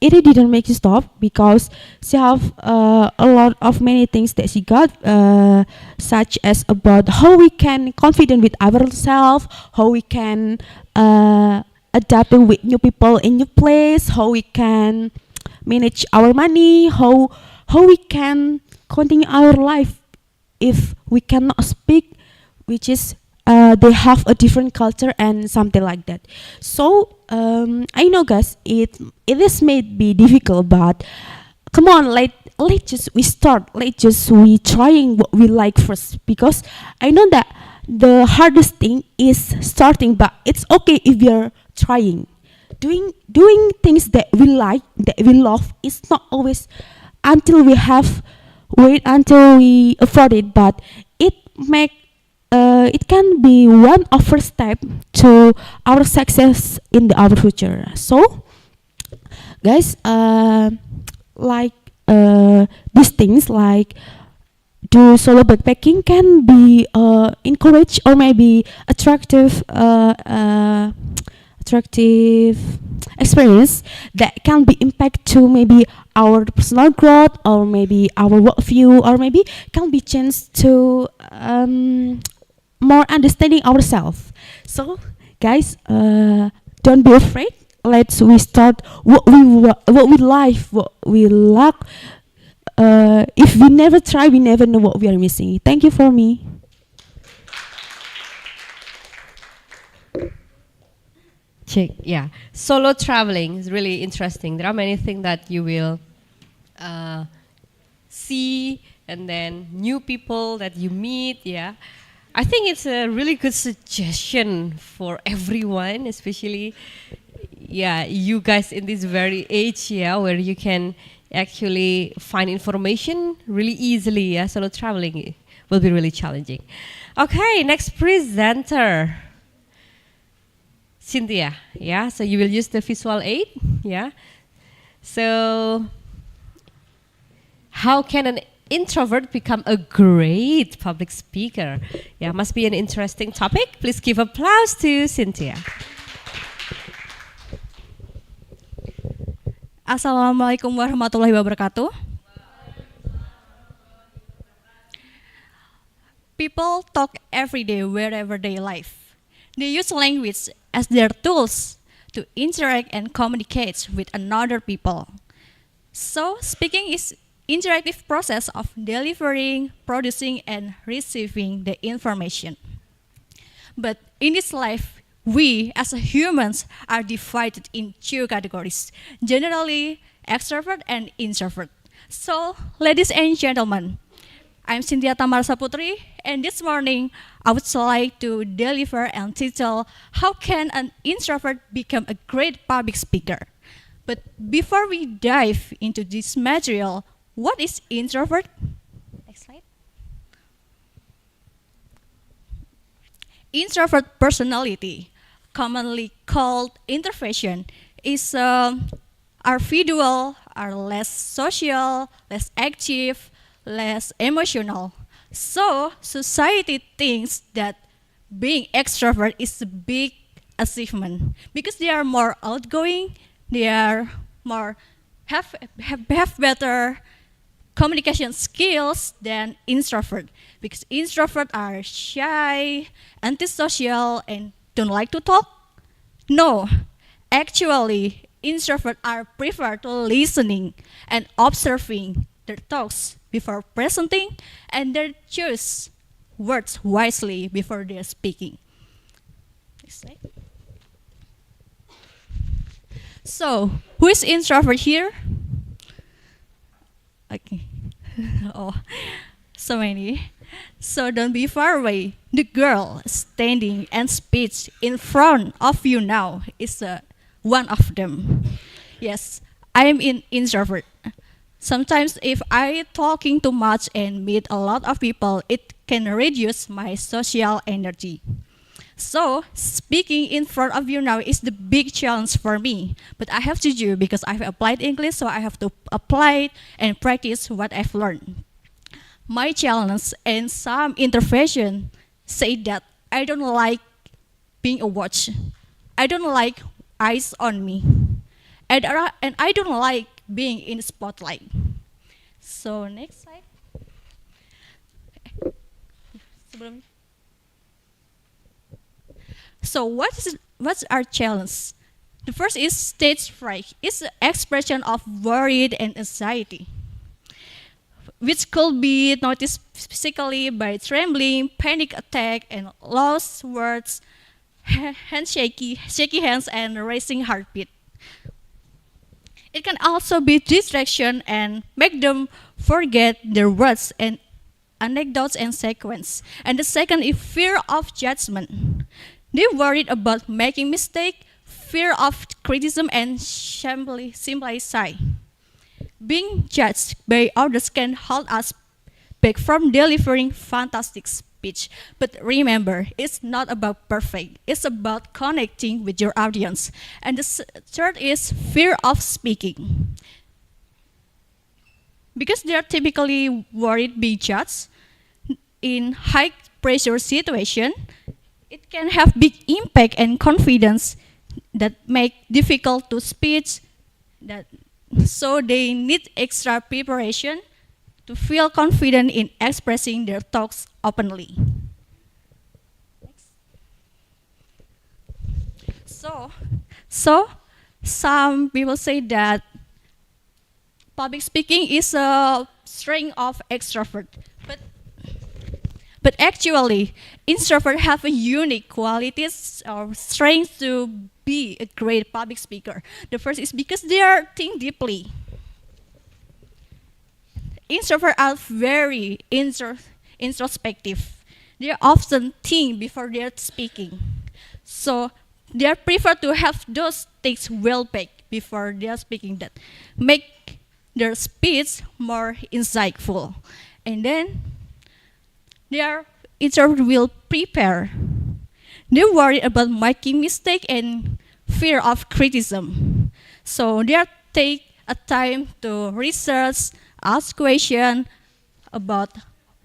Speaker 7: it didn't make you stop, because she have a lot of many things that she got, such as about how we can confident with ourselves, how we can adapting with new people in new place, how we can manage our money, how we can continue our life if we cannot speak, which is they have a different culture and something like that. So I know, guys, it is may be difficult, but come on, let's just we start. Let's just we trying what we like first, because I know that the hardest thing is starting, but it's okay if you're trying. Doing things that we like, that we love, is not always until we have wait until we afford it, but it make it can be one of first step to our success in our future. So, guys, like these things like do solo backpacking can be encouraged or maybe attractive experience that can be impact to maybe our personal growth or maybe our worldview or maybe can be changed to more understanding ourselves. So, guys, don't be afraid. Let's we start what we like, what we lack. If we never try, we never know what we are missing. Thank you for me.
Speaker 2: Check, yeah. Solo traveling is really interesting. There are many things that you will see, and then new people that you meet. Yeah, I think it's a really good suggestion for everyone, especially yeah, you guys in this very age, yeah, where you can actually find information really easily. Yeah, solo traveling will be really challenging. Okay, next presenter. Cynthia, yeah, so you will use the visual aid, yeah. So, how can an introvert become a great public speaker? Yeah, must be an interesting topic. Please give applause to Cynthia.
Speaker 8: Assalamualaikum warahmatullahi wabarakatuh. People talk every day wherever they live. They use language as their tools to interact and communicate with another people. So, speaking is interactive process of delivering, producing, and receiving the information. But in this life, we as humans are divided in two categories, generally extrovert and introvert. So, ladies and gentlemen, I'm Cynthia Tamar Saputri, and this morning I would like to deliver and title how can an introvert become a great public speaker. But before we dive into this material, what is introvert? Next slide. Introvert personality, commonly called introversion, is are visual, are less social, less active, less emotional. So society thinks that being extrovert is a big achievement because they are more outgoing, they are more have better communication skills than introvert because introvert are shy, antisocial, and don't like to talk. No, actually, introverts are prefer to listening and observing their thoughts before presenting, and they choose words wisely before they are speaking. So, who is introvert here? Okay. Oh, so many. So don't be far away. The girl standing and speaks in front of you now is one of them. Yes, I am an introvert. Sometimes if I talking too much and meet a lot of people, it can reduce my social energy. So speaking in front of you now is the big challenge for me. But I have to do because I've applied English, so I have to apply and practice what I've learned. My challenge and some intervention say that I don't like being a watch. I don't like eyes on me. And I don't like being in the spotlight. So next slide. So what's our challenge? The first is stage fright. It's the expression of worry and anxiety, which could be noticed physically by trembling, panic attack, and lost words, shaky hands, and racing heartbeat. It can also be distraction and make them forget their words and anecdotes and sequence. And the second is fear of judgment. They're worried about making mistake, fear of criticism, and simply shy. Being judged by others can hold us back from delivering fantastic speech. But remember, it's not about perfect. It's about connecting with your audience. And the third is fear of speaking. Because they are typically worried being judged in high pressure situation, it can have big impact and confidence that make difficult to speak. That so they need extra preparation to feel confident in expressing their thoughts openly. So some people say that public speaking is a strength of extrovert, but actually, introverts have a unique qualities or strengths to be a great public speaker. The first is because they are think deeply. Introverts are very introspective. They often think before they are speaking. So they prefer to have those things well baked before they are speaking that make their speech more insightful. And then their introvert will prepare. They worry about making mistake and fear of criticism. So they take a time to research, ask questions about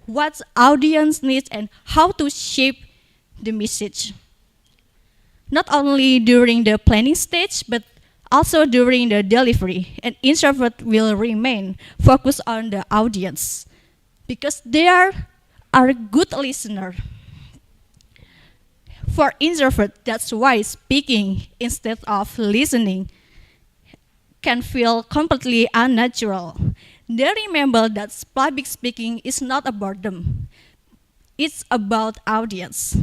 Speaker 8: what audience needs and how to shape the message. Not only during the planning stage, but also during the delivery. An introvert will remain focused on the audience because they are a good listener. For introvert, that's why speaking instead of listening can feel completely unnatural. They remember that public speaking is not about them. It's about audience,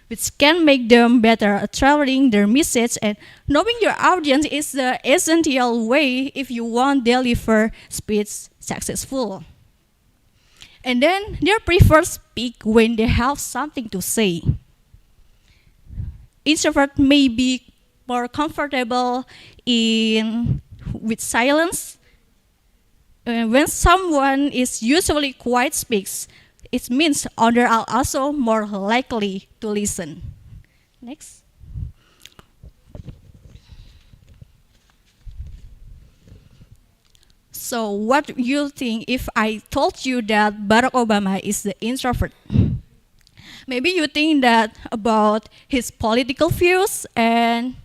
Speaker 8: which can make them better at traveling their message, and knowing your audience is the essential way if you want to deliver speech successful. And then they prefer speak when they have something to say. Introvert may be more comfortable with silence. When someone is usually quiet speaks, it means others are also more likely to listen. Next. So what you think if I told you that Barack Obama is the introvert? Maybe you think that about his political views and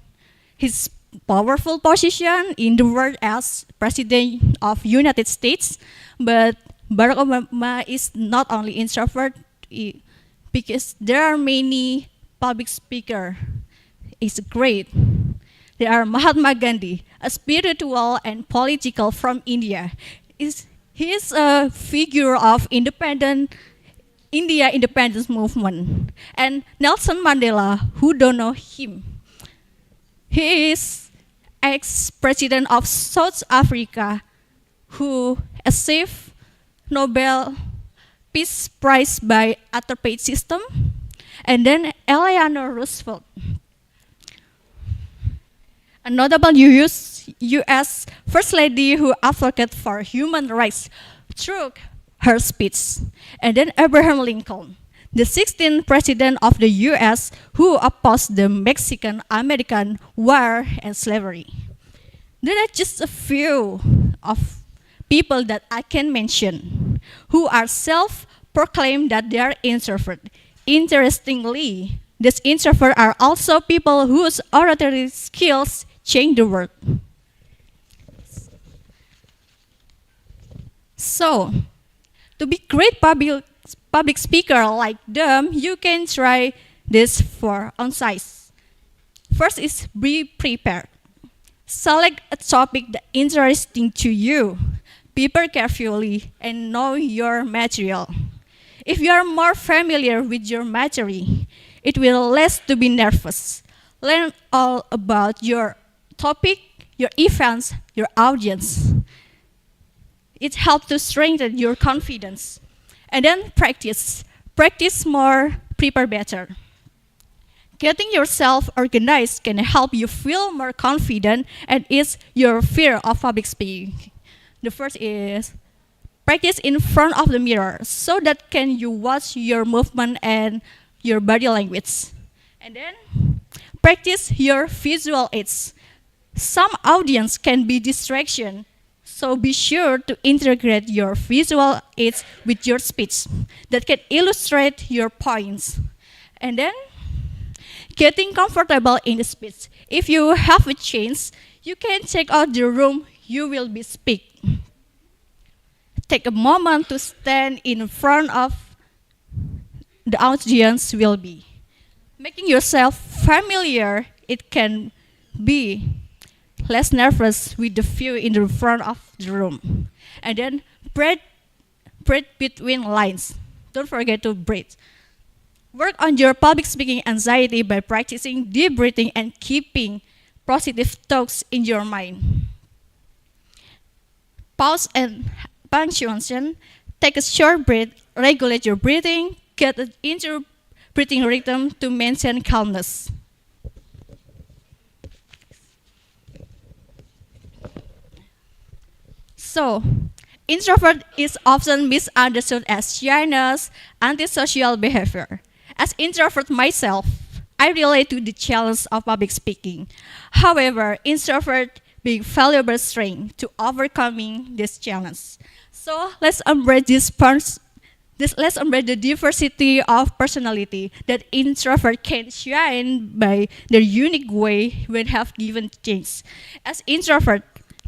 Speaker 8: his powerful position in the world as President of United States, but Barack Obama is not only introvert because there are many public speaker. It's great. There are Mahatma Gandhi, a spiritual and political from India. He is a figure of India independence movement. And Nelson Mandela, who don't know him, he is ex-president of South Africa who achieved Nobel Peace Prize by apartheid system. And then Eleanor Roosevelt, a notable U.S. First Lady who advocated for human rights through her speech. And then Abraham Lincoln, the 16th President of the U.S. who opposed the Mexican-American War and slavery. There are just a few of people that I can mention who are self-proclaimed that they are introvert. Interestingly, these introverts are also people whose oratory skills change the world. So, to be great public speaker like them, you can try this for on size. First is be prepared. Select a topic that is interesting to you. Prepare carefully and know your material. If you are more familiar with your material, it will less to be nervous. Learn all about your topic, your events, your audience. It helps to strengthen your confidence. And then practice. Practice more, prepare better. Getting yourself organized can help you feel more confident and ease your fear of public speaking. The first is practice in front of the mirror so that can you watch your movement and your body language. And then practice your visual aids. Some audience can be distraction, so be sure to integrate your visual aids with your speech that can illustrate your points. And then getting comfortable in the speech. If you have a chance, you can check out the room you will be speak. Take a moment to stand in front of the audience will be. Making yourself familiar, it can be less nervous with the view in the front of the room. And then breathe between lines. Don't forget to breathe. Work on your public speaking anxiety by practicing deep breathing and keeping positive thoughts in your mind. Pause and punctuation. Take a short breath, regulate your breathing, get into your breathing rhythm to maintain calmness. So, introvert is often misunderstood as shyness, antisocial behavior. As introvert myself, I relate to the challenge of public speaking. However, introvert being valuable strength to overcoming this challenge. So let's embrace let's embrace the diversity of personality that introvert can shine by their unique way when have given chance. As introvert,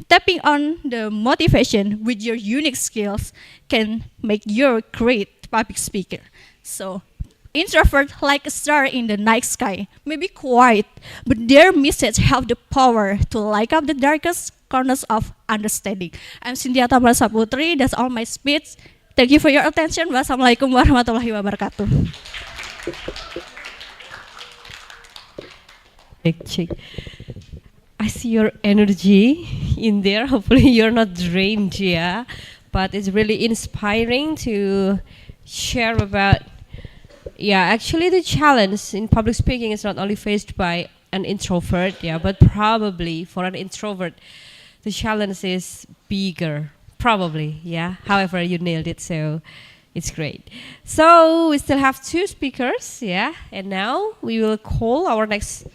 Speaker 8: tapping on the motivation with your unique skills can make you a great public speaker. So, introvert like a star in the night sky, may be quiet, but their message have the power to light up the darkest corners of understanding. I'm Cynthia Tamara Saputri, that's all my speech. Thank you for your attention. Wassalamualaikum warahmatullahi wabarakatuh.
Speaker 2: Check. I see your energy in there. Hopefully you're not drained, yeah. But it's really inspiring to share about, yeah, actually the challenge in public speaking is not only faced by an introvert, yeah, but probably for an introvert, the challenge is bigger, probably, yeah. However, you nailed it, so it's great. So we still have 2 speakers, yeah, and now we will call our next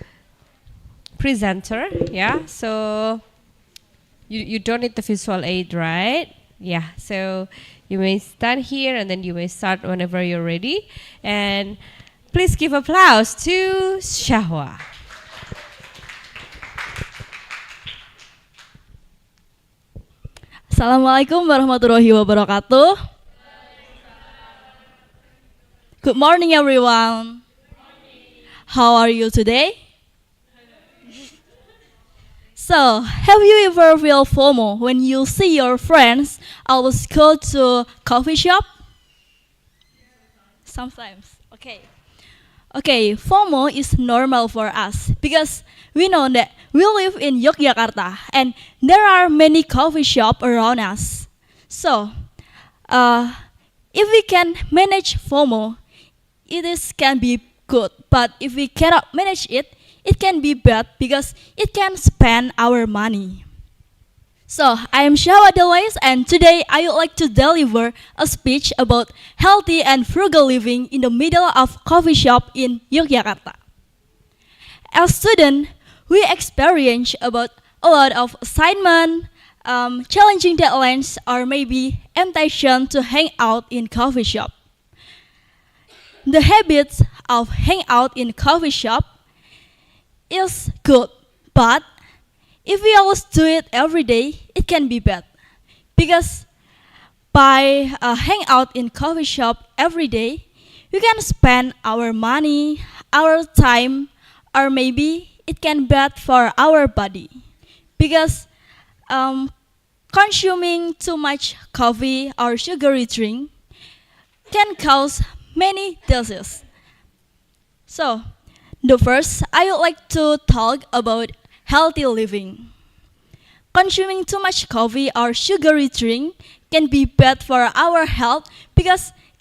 Speaker 2: presenter, yeah. So you don't need the visual aid, right? Yeah, so you may stand here and then you may start whenever you're ready. And please give applause to Shahwa.
Speaker 4: Assalamualaikum warahmatullahi wabarakatuh. Good morning, everyone. How are you today? So, have you ever feel FOMO when you see your friends always go to coffee shop? Sometimes. Okay, FOMO is normal for us because we know that we live in Yogyakarta and there are many coffee shops around us. So, if we can manage FOMO, can be good. But if we cannot manage it, it can be bad because it can spend our money. So, I am Shawa Delais and today I would like to deliver a speech about healthy and frugal living in the middle of coffee shop in Yogyakarta. As students, we experience about a lot of assignment, challenging deadlines, or maybe temptation to hang out in coffee shop. The habits of hang out in coffee shop is good, but if we always do it every day, it can be bad. Because by hang out in coffee shop every day, we can spend our money, our time, or maybe it can be bad for our body. Because consuming too much coffee or sugary drink can cause many diseases. So, the first, I would like to talk about healthy living. Consuming too much coffee or sugary drink can be bad for our health because it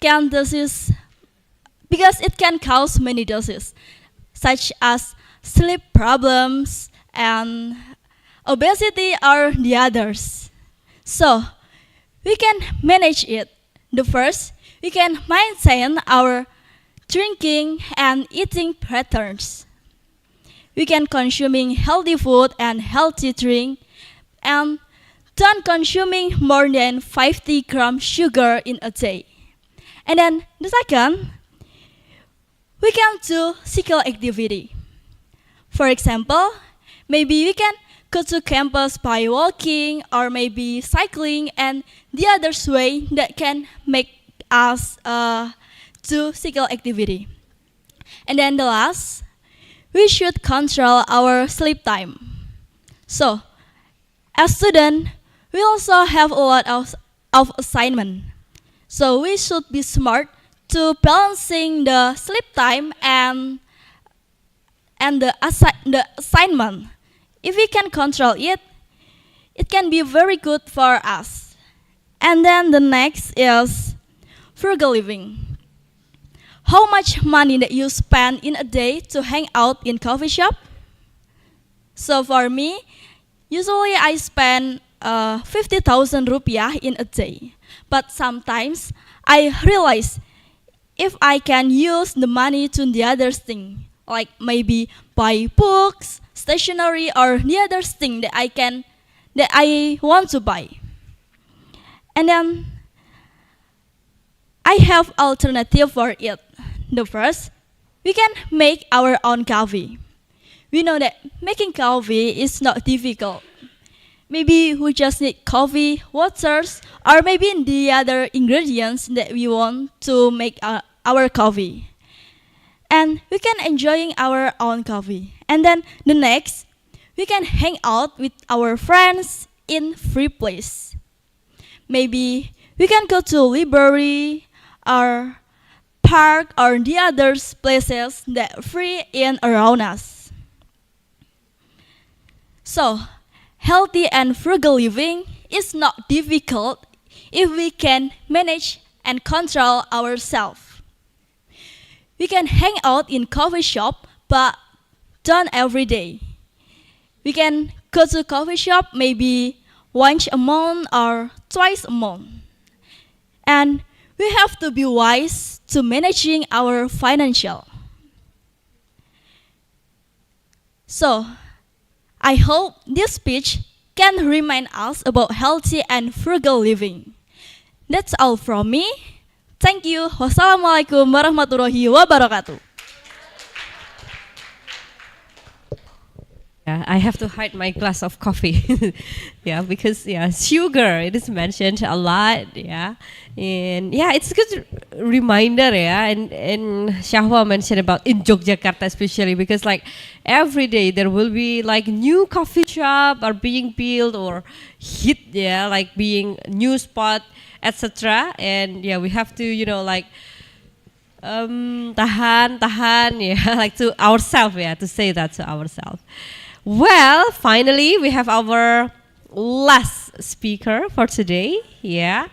Speaker 4: can cause many diseases, such as sleep problems and obesity or the others. So, we can manage it. The first, we can maintain our drinking and eating patterns. We can consuming healthy food and healthy drink and don't consuming more than 50 grams sugar in a day. And then the second, we can do physical activity. For example, maybe we can go to campus by walking or maybe cycling and the other way that can make us do physical activity. And then the last, we should control our sleep time. So, as students, we also have a lot of assignment. So we should be smart to balancing the sleep time and the assignment. If we can control it, it can be very good for us. And then the next is frugal living. How much money that you spend in a day to hang out in coffee shop? So for me, usually I spend 50,000 rupiah in a day. But sometimes I realize if I can use the money to the other thing, like maybe buy books, stationery, or the other thing that I want to buy. And then I have alternative for it. The first, we can make our own coffee. We know that making coffee is not difficult. Maybe we just need coffee, waters, or maybe the other ingredients that we want to make our coffee. And we can enjoy our own coffee. And then the next, we can hang out with our friends in free place. Maybe we can go to library or park or the other places that free in around us. So, healthy and frugal living is not difficult if we can manage and control ourselves. We can hang out in coffee shop, but don't every day. We can go to coffee shop maybe once a month or twice a month. And we have to be wise to managing our financial. So, I hope this speech can remind us about healthy and frugal living. That's all from me. Thank you. Wassalamualaikum warahmatullahi wabarakatuh.
Speaker 2: Yeah, I have to hide my glass of coffee. Yeah, because sugar it is mentioned a lot. Yeah, and it's a good reminder. Yeah, and Shahwa mentioned about in Yogyakarta especially because like every day there will be like new coffee shop are being built or hit. Yeah, like being new spot, etc. And we have to tahan, like to ourselves. Yeah, to say that to ourselves. Well, finally, we have our last speaker for today. Yeah,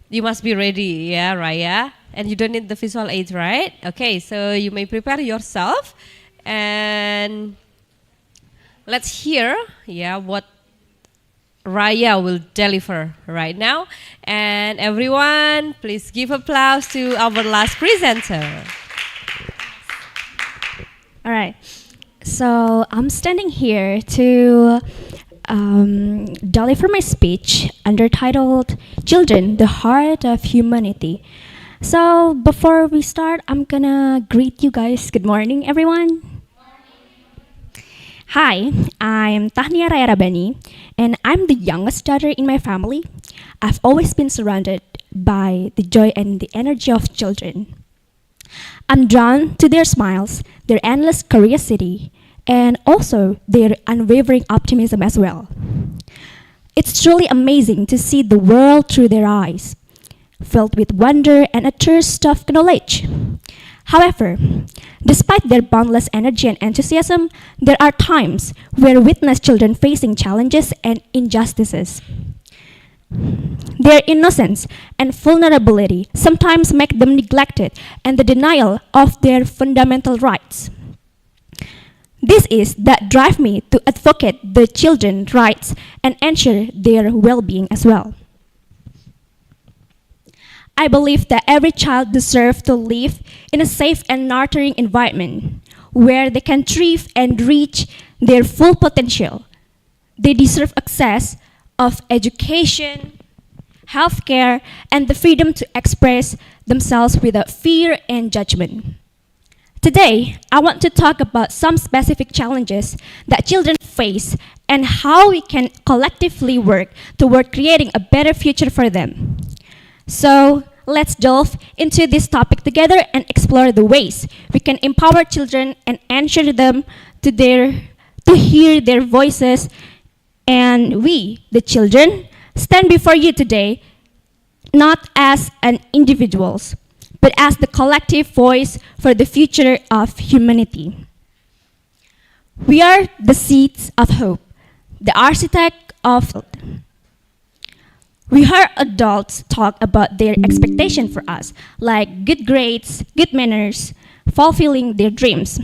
Speaker 2: you must be ready. Yeah, Raya, and you don't need the visual aid, right? Okay, so you may prepare yourself, and let's hear. What Raya will deliver right now. And everyone, please give applause to our last presenter.
Speaker 9: All right. So I'm standing here to deliver my speech undertitled Children, the Heart of Humanity. So before we start, I'm gonna greet you guys. Good morning, everyone. Hi, I'm Tahnia Raya Rabani, and I'm the youngest daughter in my family. I've always been surrounded by the joy and the energy of children. I'm drawn to their smiles, their endless curiosity, and also their unwavering optimism as well. It's truly amazing to see the world through their eyes, filled with wonder and a thirst of knowledge. However, despite their boundless energy and enthusiasm, there are times where we witness children facing challenges and injustices. Their innocence and vulnerability sometimes make them neglected and the denial of their fundamental rights. This is that drive me to advocate the children's rights and ensure their well-being as well. I believe that every child deserves to live in a safe and nurturing environment where they can thrive and reach their full potential. They deserve access of education, healthcare, and the freedom to express themselves without fear and judgment. Today, I want to talk about some specific challenges that children face and how we can collectively work toward creating a better future for them. So, let's delve into this topic together and explore the ways we can empower children and ensure them to hear their voices. And we, the children, stand before you today not as an individuals, but as the collective voice for the future of humanity. We are the seeds of hope, the architect of. We heard adults talk about their expectation for us, like good grades, good manners, fulfilling their dreams.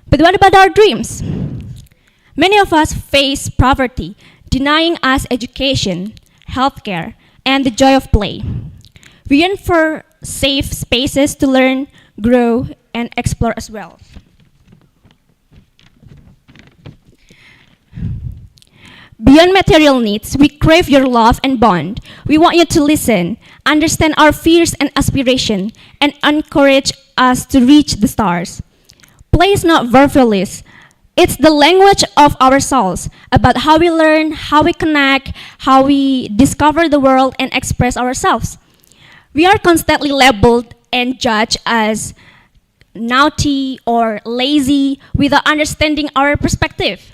Speaker 9: But what about our dreams? Many of us face poverty, denying us education, healthcare, and the joy of play. We yearn for safe spaces to learn, grow, and explore as well. Beyond material needs, we crave your love and bond. We want you to listen, understand our fears and aspiration, and encourage us to reach the stars. Play is not verbalized. It's the language of our souls, about how we learn, how we connect, how we discover the world and express ourselves. We are constantly labeled and judged as naughty or lazy without understanding our perspective.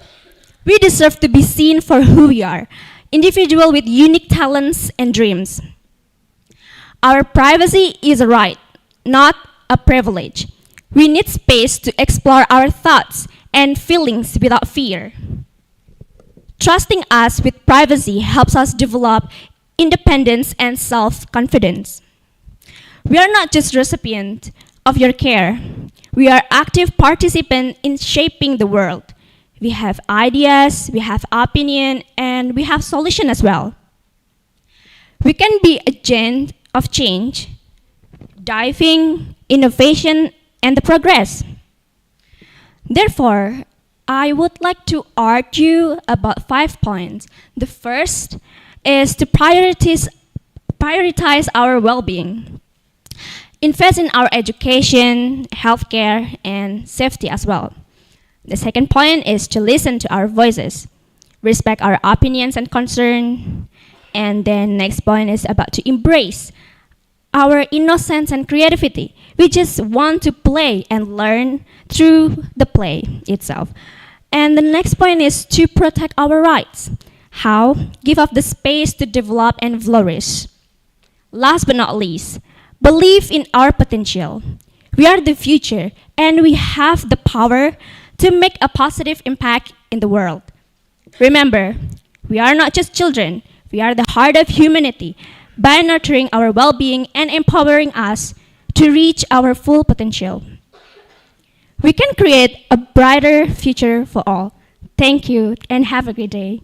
Speaker 9: We deserve to be seen for who we are, individual with unique talents and dreams. Our privacy is a right, not a privilege. We need space to explore our thoughts and feelings without fear. Trusting us with privacy helps us develop independence and self-confidence. We are not just recipients of your care. We are active participants in shaping the world. We have ideas, we have opinion, and we have solution as well. We can be agent of change, driving innovation and the progress. Therefore, I would like to argue about 5 points. The first is to prioritize our well-being. Invest in our education, healthcare, and safety as well. The second point is to listen to our voices, respect our opinions and concern. And then next point is about to embrace our innocence and creativity. We just want to play and learn through the play itself. And the next point is to protect our rights. How? Give up the space to develop and flourish. Last but not least, believe in our potential. We are the future, and we have the power to make a positive impact in the world. Remember, we are not just children, we are the heart of humanity by nurturing our well-being and empowering us to reach our full potential. We can create a brighter future for all. Thank you and have a great day.